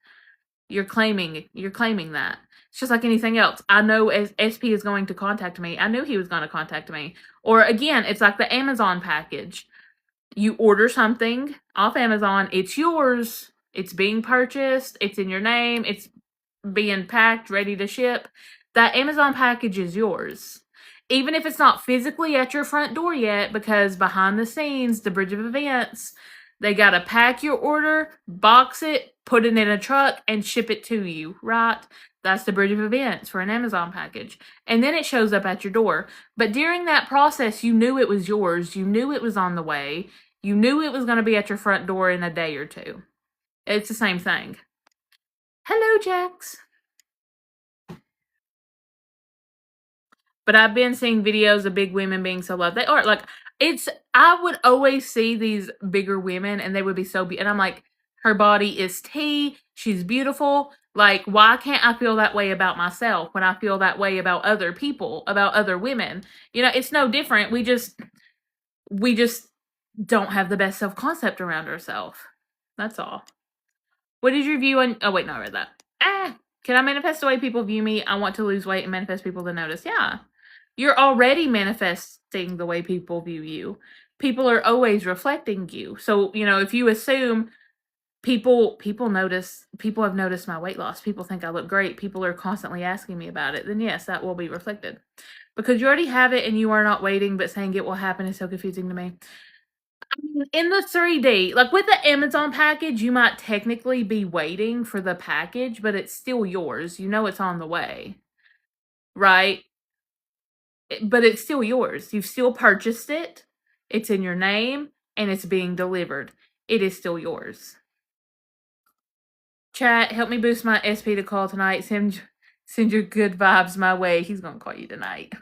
Speaker 1: You're claiming that. It's just like anything else. I know SP is going to contact me. I knew he was going to contact me. Or again, it's like the Amazon package. You order something off Amazon, it's yours, it's being purchased, it's in your name, it's being packed, ready to ship. That Amazon package is yours. Even if it's not physically at your front door yet, because behind the scenes, the Bridge of Events, they got to pack your order, box it, put it in a truck, and ship it to you, right? That's the Bridge of Events for an Amazon package. And then it shows up at your door. But during that process, you knew it was yours. You knew it was on the way. You knew it was going to be at your front door in a day or two. It's the same thing. Hello, Jax. But I've been seeing videos of big women being so loved. They are, like, I would always see these bigger women, and they would be so and I'm like, her body is tea. She's beautiful. Like, why can't I feel that way about myself when I feel that way about other people, about other women? It's no different. We just don't have the best self-concept around ourselves. That's all. What is your view on... Oh, wait, no, I read that. Can I manifest the way people view me? I want to lose weight and manifest people to notice. Yeah. You're already manifesting the way people view you. People are always reflecting you. So, if you assume people notice, people have noticed my weight loss, people think I look great, people are constantly asking me about it, then yes, that will be reflected. Because you already have it and you are not waiting, but saying it will happen is so confusing to me. In the 3D, like with the Amazon package, you might technically be waiting for the package, but it's still yours. You know it's on the way, right? But it's still yours. You've still purchased it. It's in your name and it's being delivered. It is still yours. Chat, help me boost my SP to call tonight. Send your good vibes my way. He's gonna call you tonight.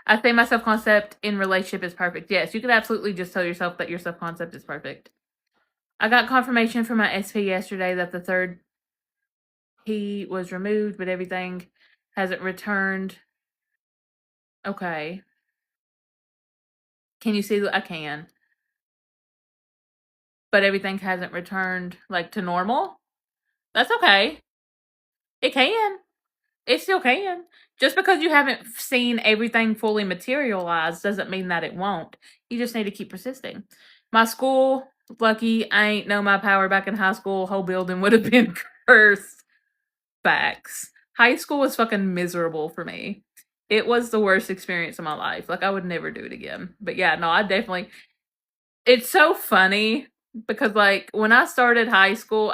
Speaker 1: I think my self-concept in relationship is perfect. Yes, you could absolutely just tell yourself that your self-concept is perfect. I got confirmation from my SP yesterday that the third P was removed, but everything hasn't returned. Okay. Can you see? I can. But everything hasn't returned, like, to normal? That's okay. It can. It still can. Just because you haven't seen everything fully materialize doesn't mean that it won't. You just need to keep persisting. My school, lucky I ain't know my power back in high school. Whole building would have been cursed. Facts. High school was fucking miserable for me. It was the worst experience of my life. Like, I would never do it again. But yeah, no, I definitely... It's so funny because, like, when I started high school,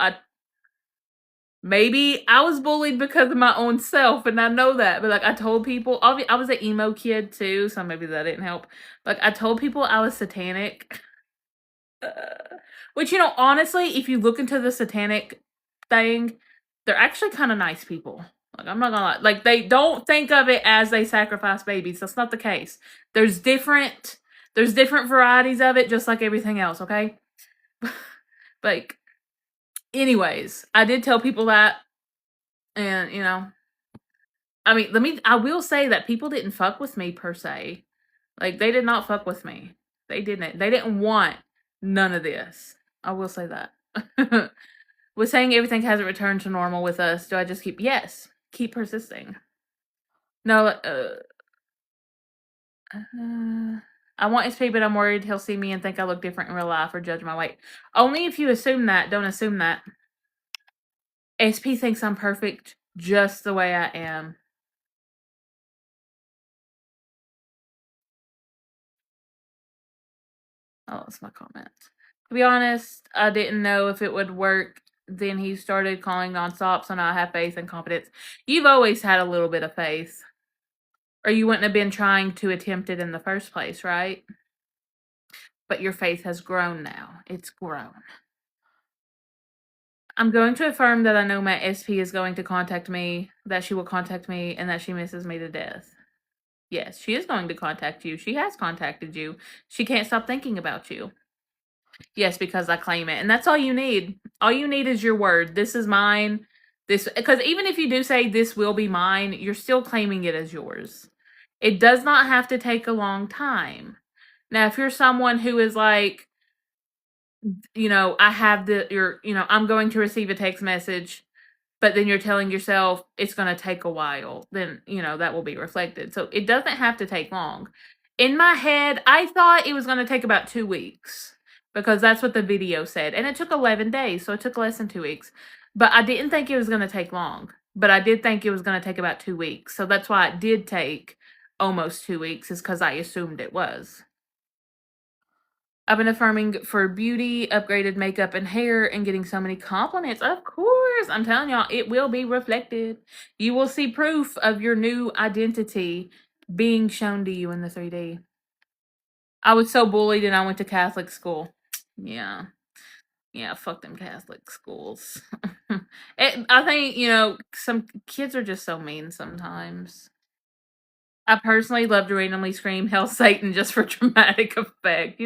Speaker 1: maybe I was bullied because of my own self, and I know that. But, like, I told people... I was an emo kid, too, so maybe that didn't help. Like, I told people I was satanic. Which, honestly, if you look into the satanic thing, they're actually kind of nice people. Like, I'm not gonna lie. Like, they don't think of it as they sacrifice babies. That's not the case. There's different varieties of it, just like everything else, okay? Like, anyways, I did tell people that, and, I will say that people didn't fuck with me, per se. Like, they did not fuck with me. They didn't. They didn't want none of this. I will say that. With saying everything hasn't returned to normal with us, do I just keep... Yes. Keep persisting. No, I want SP, but I'm worried he'll see me and think I look different in real life or judge my weight. Only if you assume that. Don't assume that. SP thinks I'm perfect just the way I am. Oh, that's my comment. To be honest, I didn't know if it would work. Then he started calling nonstop, so now I have faith and confidence. You've always had a little bit of faith. Or you wouldn't have been trying to attempt it in the first place, right? But your faith has grown now. It's grown. I'm going to affirm that I know my SP is going to contact me, that she will contact me, and that she misses me to death. Yes, she is going to contact you. She has contacted you. She can't stop thinking about you. Yes, because I claim it. And that's all you need. All you need is your word. This is mine. Because even if you do say this will be mine, you're still claiming it as yours. It does not have to take a long time. Now, if you're someone who is like, I'm going to receive a text message, but then you're telling yourself it's going to take a while, then, that will be reflected. So it doesn't have to take long. In my head, I thought it was going to take about 2 weeks because that's what the video said. And it took 11 days, so it took less than 2 weeks. But I didn't think it was going to take long. But I did think it was going to take about 2 weeks. So that's why it did take almost 2 weeks, is because I assumed it was. I've been affirming for beauty, upgraded makeup and hair, and getting so many compliments. Of course, I'm telling y'all, it will be reflected. You will see proof of your new identity being shown to you in the 3D. I was so bullied and I went to Catholic school. Yeah. Yeah, fuck them Catholic schools. I think, some kids are just so mean sometimes. I personally love to randomly scream "Hell Satan" just for dramatic effect.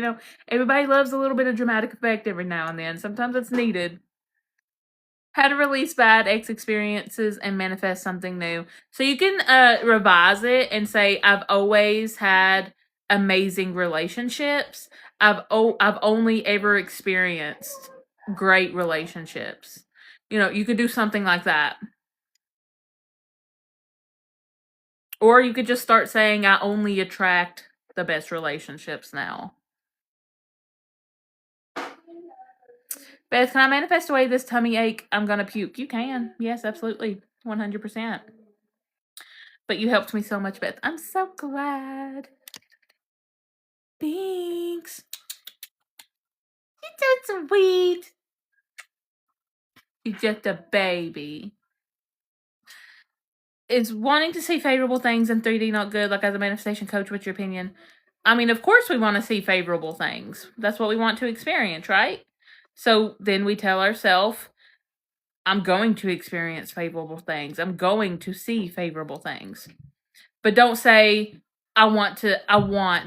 Speaker 1: Everybody loves a little bit of dramatic effect every now and then. Sometimes it's needed. How to release bad ex experiences and manifest something new. So you can revise it and say, I've always had amazing relationships. I've only ever experienced great relationships. You know, you could do something like that. Or you could just start saying, I only attract the best relationships now. Beth, can I manifest away this tummy ache? I'm gonna puke. You can. Yes, absolutely. 100%. But you helped me so much, Beth. I'm so glad. Thanks. You're so sweet. You're just a baby. Is wanting to see favorable things in 3D not good? Like, as a manifestation coach, what's your opinion? I mean, of course we want to see favorable things. That's what we want to experience, right? So then we tell ourselves, I'm going to experience favorable things. I'm going to see favorable things. But don't say, I want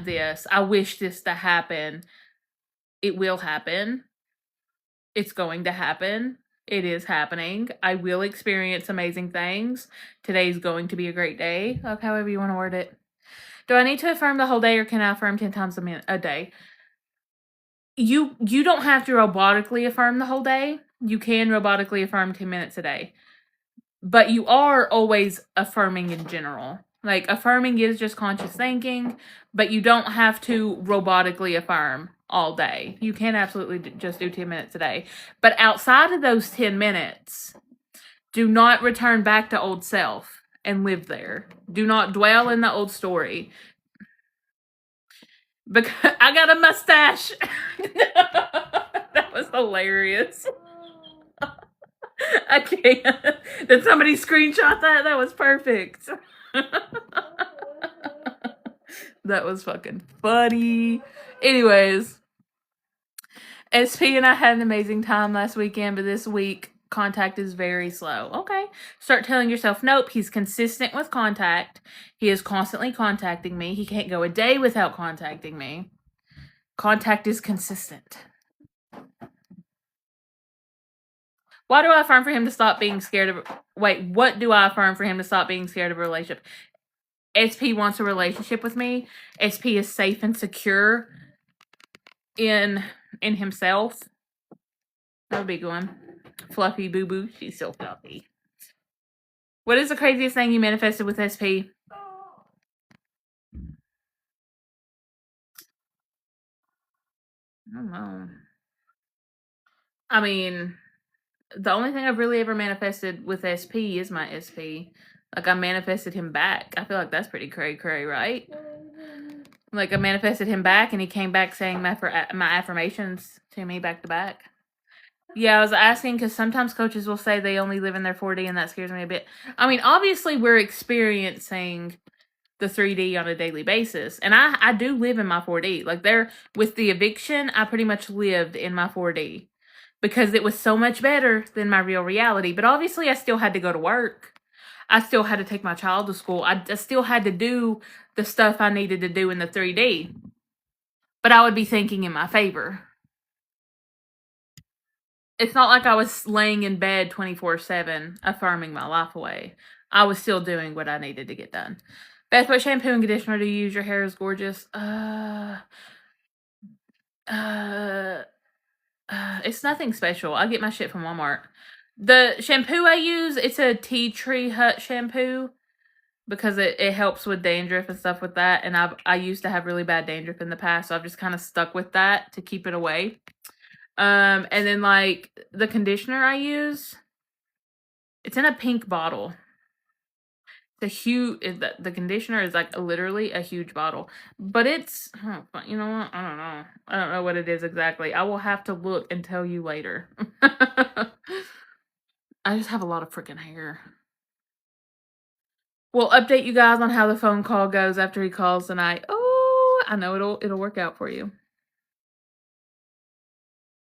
Speaker 1: this. I wish this to happen. It will happen. It's going to happen. It is happening. I will experience amazing things. Today's going to be a great day. Like, however you want to word it. Do I need to affirm the whole day, or can I affirm 10 times a day? You don't have to robotically affirm the whole day. You can robotically affirm 10 minutes a day. But you are always affirming in general. Like, affirming is just conscious thinking, but you don't have to robotically affirm all day. You can absolutely just do 10 minutes a day. But outside of those 10 minutes, do not return back to old self and live there. Do not dwell in the old story. Because I got a mustache. That was hilarious. I can't. Did somebody screenshot that? That was perfect. That was fucking funny. Anyways, SP and I had an amazing time last weekend, but this week contact is very slow. Okay. Start telling yourself, nope, he's consistent with contact. He is constantly contacting me. He can't go a day without contacting me. Contact is consistent. Why do I affirm for him to stop being scared of... Wait, what do I affirm for him to stop being scared of a relationship? SP wants a relationship with me. SP is safe and secure in himself. That would be good one. Fluffy boo boo. She's so fluffy. What is the craziest thing you manifested with SP? I don't know. I mean, the only thing I've really ever manifested with SP is my SP. Like, I manifested him back. I feel like that's pretty cray-cray, right? Like, I manifested him back, and he came back saying my affirmations to me back to back. Yeah, I was asking because sometimes coaches will say they only live in their 4D, and that scares me a bit. I mean, obviously, we're experiencing the 3D on a daily basis, and I do live in my 4D. Like, with the eviction, I pretty much lived in my 4D because it was so much better than my real reality. But obviously, I still had to go to work. I still had to take my child to school. I still had to do the stuff I needed to do in the 3D. But I would be thinking in my favor. It's not like I was laying in bed 24/7 affirming my life away. I was still doing what I needed to get done. Beth, what shampoo and conditioner do you use? Your hair is gorgeous. It's nothing special. I get my shit from Walmart. The shampoo I use, it's a Tea Tree Hut shampoo because it helps with dandruff and stuff with that. And I used to have really bad dandruff in the past, so I've just kind of stuck with that to keep it away. And then, like, the conditioner I use, it's in a pink bottle. The conditioner is, like, literally a huge bottle. But it's, you know what? I don't know. I don't know what it is exactly. I will have to look and tell you later. I just have a lot of freaking hair. We'll update you guys on how the phone call goes after he calls tonight. Oh, I know it'll work out for you.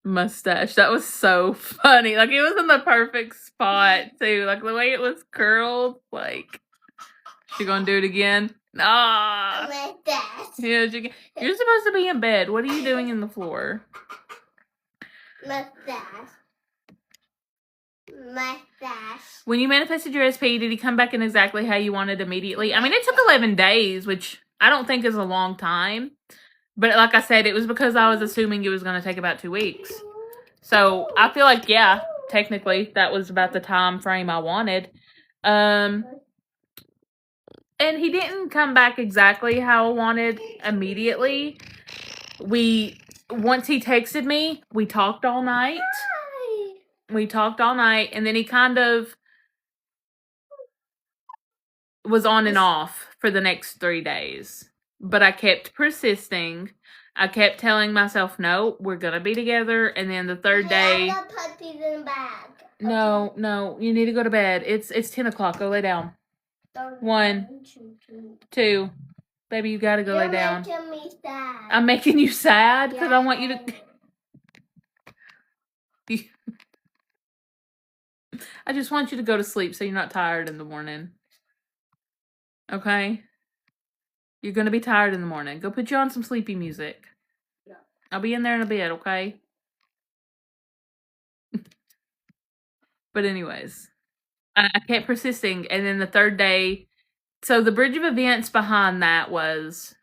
Speaker 1: Mustache. That was so funny. Like, it was in the perfect spot, too. Like, the way it was curled, like... She gonna do it again? Ah.
Speaker 2: Mustache.
Speaker 1: Yeah, you're supposed to be in bed. What are you doing in the floor?
Speaker 2: Mustache.
Speaker 1: When you manifested your SP, did he come back in exactly how you wanted immediately? I mean, it took 11 days, which I don't think is a long time. But like I said, it was because I was assuming it was going to take about 2 weeks. So I feel like, yeah, technically that was about the time frame I wanted. And he didn't come back exactly how I wanted immediately. Once he texted me, we talked all night. And then he kind of was on and off for the next 3 days. But I kept persisting. I kept telling myself, no, we're going to be together. And then the third day...
Speaker 2: I'm gonna put these in the bag.
Speaker 1: No, you need to go to bed. It's 10 o'clock. Go lay down. 1, 2. Baby, you got to go lay down.
Speaker 2: You're making me sad.
Speaker 1: I'm making you sad because I want you to... I just want you to go to sleep so you're not tired in the morning. Okay? You're going to be tired in the morning. Go put you on some sleepy music.
Speaker 2: Yeah.
Speaker 1: I'll be in there in a bit, okay? But anyways, I kept persisting. And then the third day... So the bridge of events behind that was...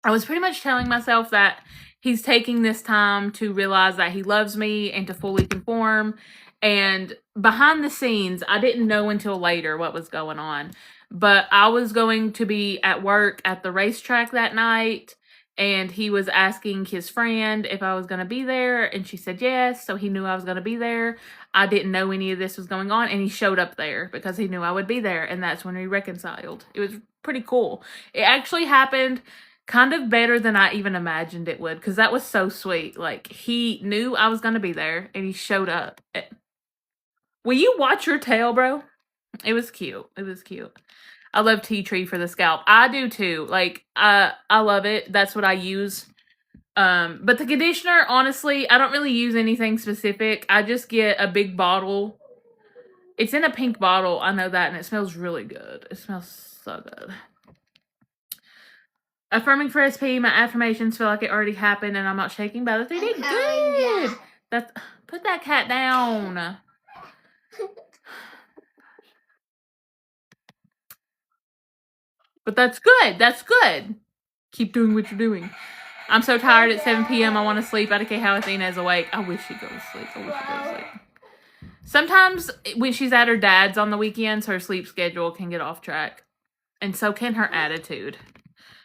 Speaker 1: I was pretty much telling myself that he's taking this time to realize that he loves me and to fully conform. And behind the scenes, I didn't know until later what was going on. But I was going to be at work at the racetrack that night, and he was asking his friend if I was going to be there, and she said yes, so he knew I was going to be there. I didn't know any of this was going on, and he showed up there because he knew I would be there, and that's when we reconciled. It was pretty cool. It actually happened kind of better than I even imagined it would, because that was so sweet. Like, he knew I was going to be there, and he showed up. Will you watch your tail, bro? It was cute. It was cute. I love tea tree for the scalp. I do too. Like, I love it. That's what I use. But the conditioner, honestly, I don't really use anything specific. I just get a big bottle. It's in a pink bottle. I know that, and it smells really good. It smells so good. Affirming for SP, my affirmations feel like it already happened, and I'm not shaking by the 3 days. Good. Put that cat down. But that's good. That's good. Keep doing what you're doing. I'm so tired at 7 p.m. I want to sleep. I don't care how Athena is awake. I wish she'd go to sleep. Sometimes when she's at her dad's on the weekends, her sleep schedule can get off track. And so can her attitude.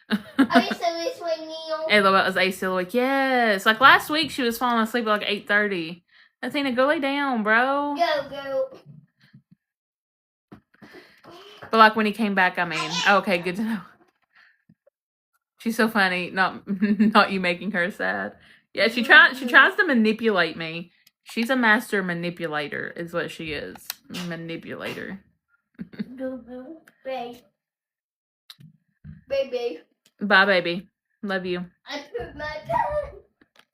Speaker 2: Are you serious with Neil?
Speaker 1: Ella was A still awake. Yes. Like last week, she was falling asleep at like 8:30. Athena, go lay down, bro.
Speaker 2: Go.
Speaker 1: But like when he came back, I mean. Okay, good to know. She's so funny. Not you making her sad. Yeah, she tries to manipulate me. She's a master manipulator, is what she is. Manipulator.
Speaker 2: Baby.
Speaker 1: Bye, baby. Love you.
Speaker 2: I put my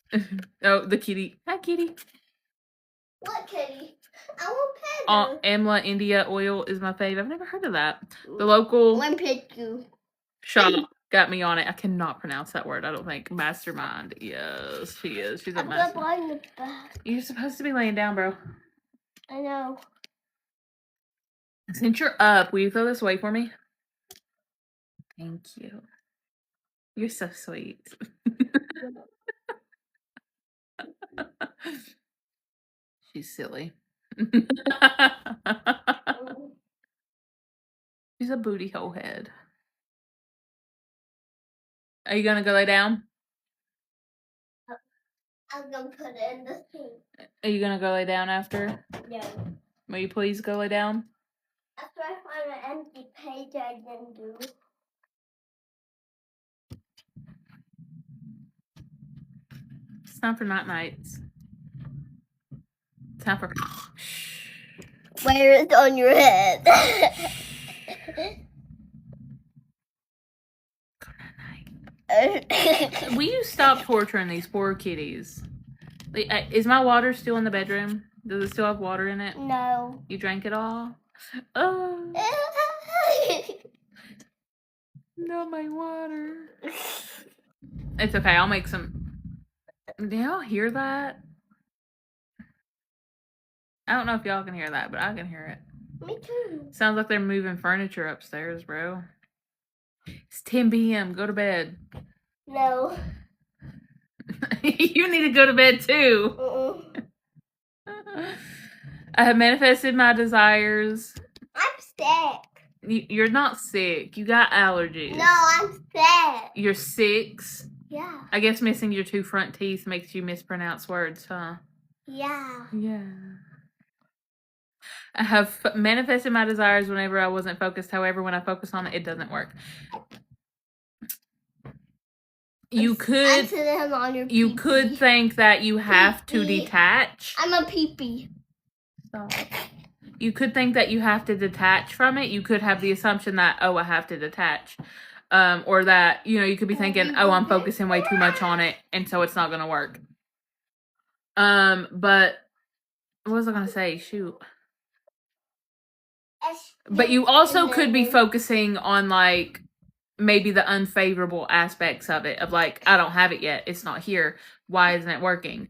Speaker 2: pen.
Speaker 1: Oh, the kitty. Hi, kitty.
Speaker 2: What kitty? I want pet.
Speaker 1: Amla India Oil is my fave. I've never heard of that. The local shop got me on it. I cannot pronounce that word, I don't think. Mastermind. Yes, she is. She's a mastermind. You're supposed to be laying down, bro.
Speaker 2: I know.
Speaker 1: Since you're up, will you throw this away for me? Thank you. You're so sweet. She's silly. She's a booty hole head. Are you gonna go lay down?
Speaker 2: I'm gonna put it in the sink.
Speaker 1: Are you gonna go lay down after?
Speaker 2: No.
Speaker 1: Will you please go lay down?
Speaker 2: After I find an empty page I didn't do.
Speaker 1: It's time for night nights. It's time for...
Speaker 2: Where is on your head?
Speaker 1: Will you stop torturing these poor kitties? Is my water still in the bedroom? Does it still have water in it?
Speaker 2: No.
Speaker 1: You drank it all? Oh. Not my water. It's okay. I'll make some. Do y'all hear that? I don't know if y'all can hear that, but I can hear it.
Speaker 2: Me too.
Speaker 1: Sounds like they're moving furniture upstairs, bro. It's 10 p.m. Go to bed.
Speaker 2: No.
Speaker 1: You need to go to bed too. I have manifested my desires.
Speaker 2: I'm sick.
Speaker 1: You're not sick. You got allergies.
Speaker 2: No, I'm sick.
Speaker 1: You're 6.
Speaker 2: Yeah.
Speaker 1: I guess missing your 2 front teeth makes you mispronounce words, huh?
Speaker 2: Yeah.
Speaker 1: Yeah. I have manifested my desires whenever I wasn't focused. However, when I focus on it, it doesn't work. You could think that you have to detach.
Speaker 2: I'm a pee-pee.
Speaker 1: Stop. You could think that you have to detach from it. You could have the assumption that, oh, I have to detach. Or that, you could be thinking, oh, I'm focusing way too much on it, and so it's not going to work. But what was I going to say? Shoot. But you also could be focusing on, like, maybe the unfavorable aspects of it. Of, like, I don't have it yet. It's not here. Why isn't it working?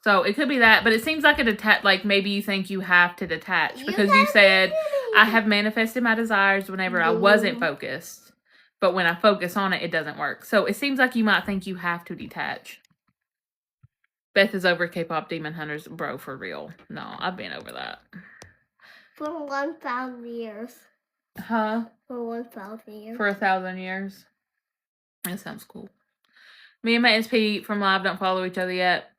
Speaker 1: So it could be that, but it seems like like maybe you think you have to detach because you said, I have manifested my desires whenever I wasn't focused, but when I focus on it, it doesn't work. So it seems like you might think you have to detach. Beth is over K-pop Demon Hunters. Bro, for real. No, I've been over that.
Speaker 2: For 1,000 years.
Speaker 1: Huh?
Speaker 2: For 1,000 years.
Speaker 1: For 1,000 years. That sounds cool. Me and my SP from Live don't follow each other yet.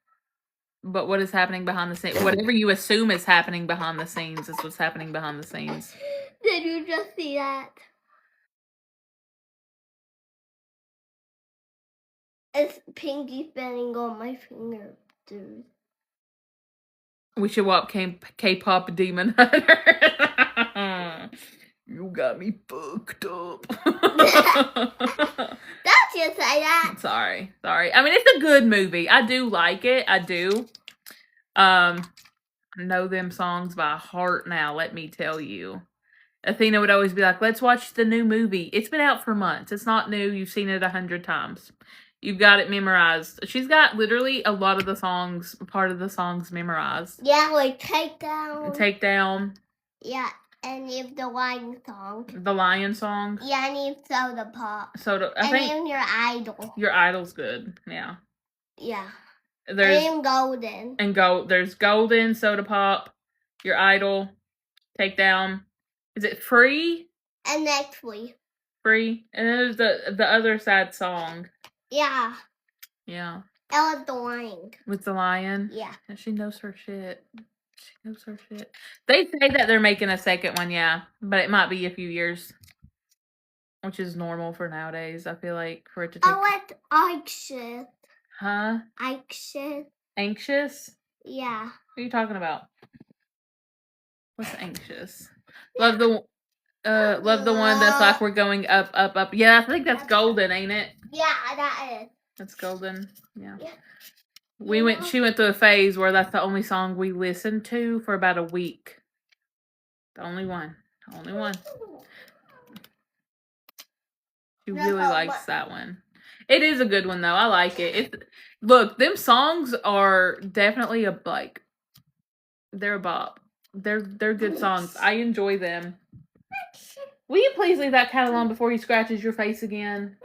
Speaker 1: But what is happening behind the scenes? Whatever you assume is happening behind the scenes is what's happening behind the scenes.
Speaker 2: Did you just see that? It's pinky spinning on my finger, dude.
Speaker 1: We should walk K-pop Demon Hunter. You got me fucked up.
Speaker 2: Don't you say that.
Speaker 1: Sorry. I mean, it's a good movie. I do like it. I do. Know them songs by heart now, let me tell you. Athena would always be like, let's watch the new movie. It's been out for months. It's not new. You've seen it 100 times. You've got it memorized. She's got literally a lot of the songs, part of the songs memorized.
Speaker 2: Yeah, like Takedown.
Speaker 1: Takedown.
Speaker 2: Yeah, and you have the Lion song.
Speaker 1: The Lion song.
Speaker 2: Yeah, and you have Soda Pop.
Speaker 1: I think
Speaker 2: and Your Idol.
Speaker 1: Your Idol's good. Yeah.
Speaker 2: Yeah.
Speaker 1: There's
Speaker 2: and Golden.
Speaker 1: And there's Golden, Soda Pop, Your Idol, Takedown. Is it Free?
Speaker 2: And Next Week.
Speaker 1: Free. And then there's the other sad song.
Speaker 2: Yeah.
Speaker 1: Yeah.
Speaker 2: Ella the Lion.
Speaker 1: With the lion?
Speaker 2: Yeah.
Speaker 1: And she knows her shit. She knows her shit. They say that they're making a second one, yeah. But it might be a few years. Which is normal for nowadays, I feel like, for it to take...
Speaker 2: I like Anxious.
Speaker 1: Huh?
Speaker 2: Anxious.
Speaker 1: Anxious?
Speaker 2: Yeah.
Speaker 1: What are you talking about? What's Anxious? Love the one that's like we're going up, up, up. Yeah, I think that's Golden, ain't it?
Speaker 2: Yeah, that is.
Speaker 1: That's Golden. Yeah. She went through a phase where that's the only song we listened to for about a week. The only one. She really likes that one. It is a good one though. I like it. Look, them songs are definitely they're a bop. They're good songs. I enjoy them. Will you please leave that cat alone before he scratches your face again?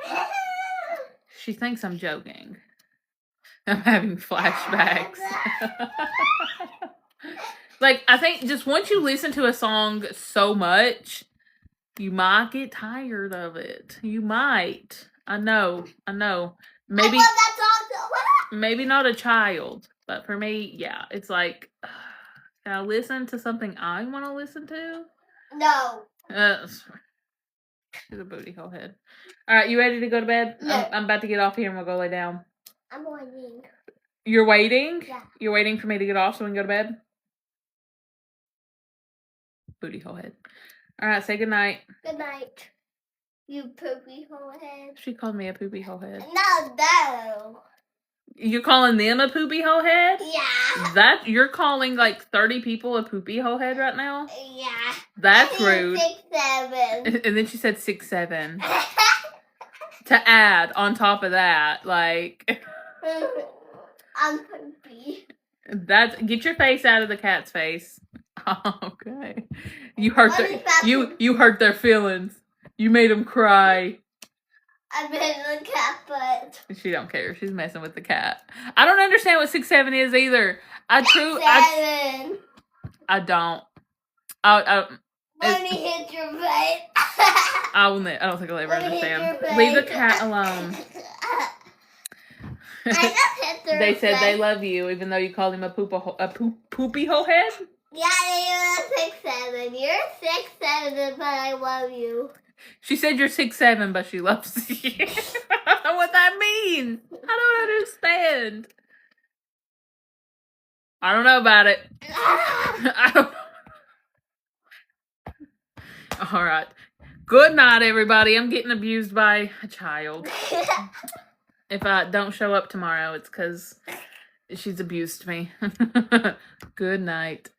Speaker 1: She thinks I'm joking. I'm having flashbacks. Like, I think just once you listen to a song so much, you might get tired of it. You might. I know. Maybe, maybe not a child, but for me, yeah. It's like, can I listen to something I want to listen to?
Speaker 2: No.
Speaker 1: She's a booty hole head. All right, you ready to go to bed?
Speaker 2: No.
Speaker 1: I'm about to get off here and we'll go lay down.
Speaker 2: I'm waiting.
Speaker 1: You're waiting?
Speaker 2: Yeah.
Speaker 1: You're waiting for me to get off so we can go to bed? Booty hole head. All right, say goodnight.
Speaker 2: Good night, you poopy hole head.
Speaker 1: She called me a poopy hole head.
Speaker 2: No.
Speaker 1: You're calling them a poopy hole head?
Speaker 2: Yeah.
Speaker 1: You're calling like 30 people a poopy hole head right now?
Speaker 2: Yeah.
Speaker 1: That's rude.
Speaker 2: 6'7".
Speaker 1: And then she said 6'7". To add on top of that, like...
Speaker 2: I'm poopy.
Speaker 1: Get your face out of the cat's face. Okay. You hurt their feelings. You made them cry.
Speaker 2: I bet the cat butt.
Speaker 1: She don't care. She's messing with the cat. I don't understand what 6'7" is either. I don't.
Speaker 2: Let me hit your face.
Speaker 1: I don't think I'll ever understand. Leave the cat alone. They said they love you, even though you called him a poopy hole head.
Speaker 2: Yeah, you're 6'7". You're 6'7", but I love you.
Speaker 1: She said you're 6'7", but she loves you. I don't know what that means. I don't understand. I don't know about it. I don't know. All right. Good night, everybody. I'm getting abused by a child. If I don't show up tomorrow, it's because she's abused me. Good night.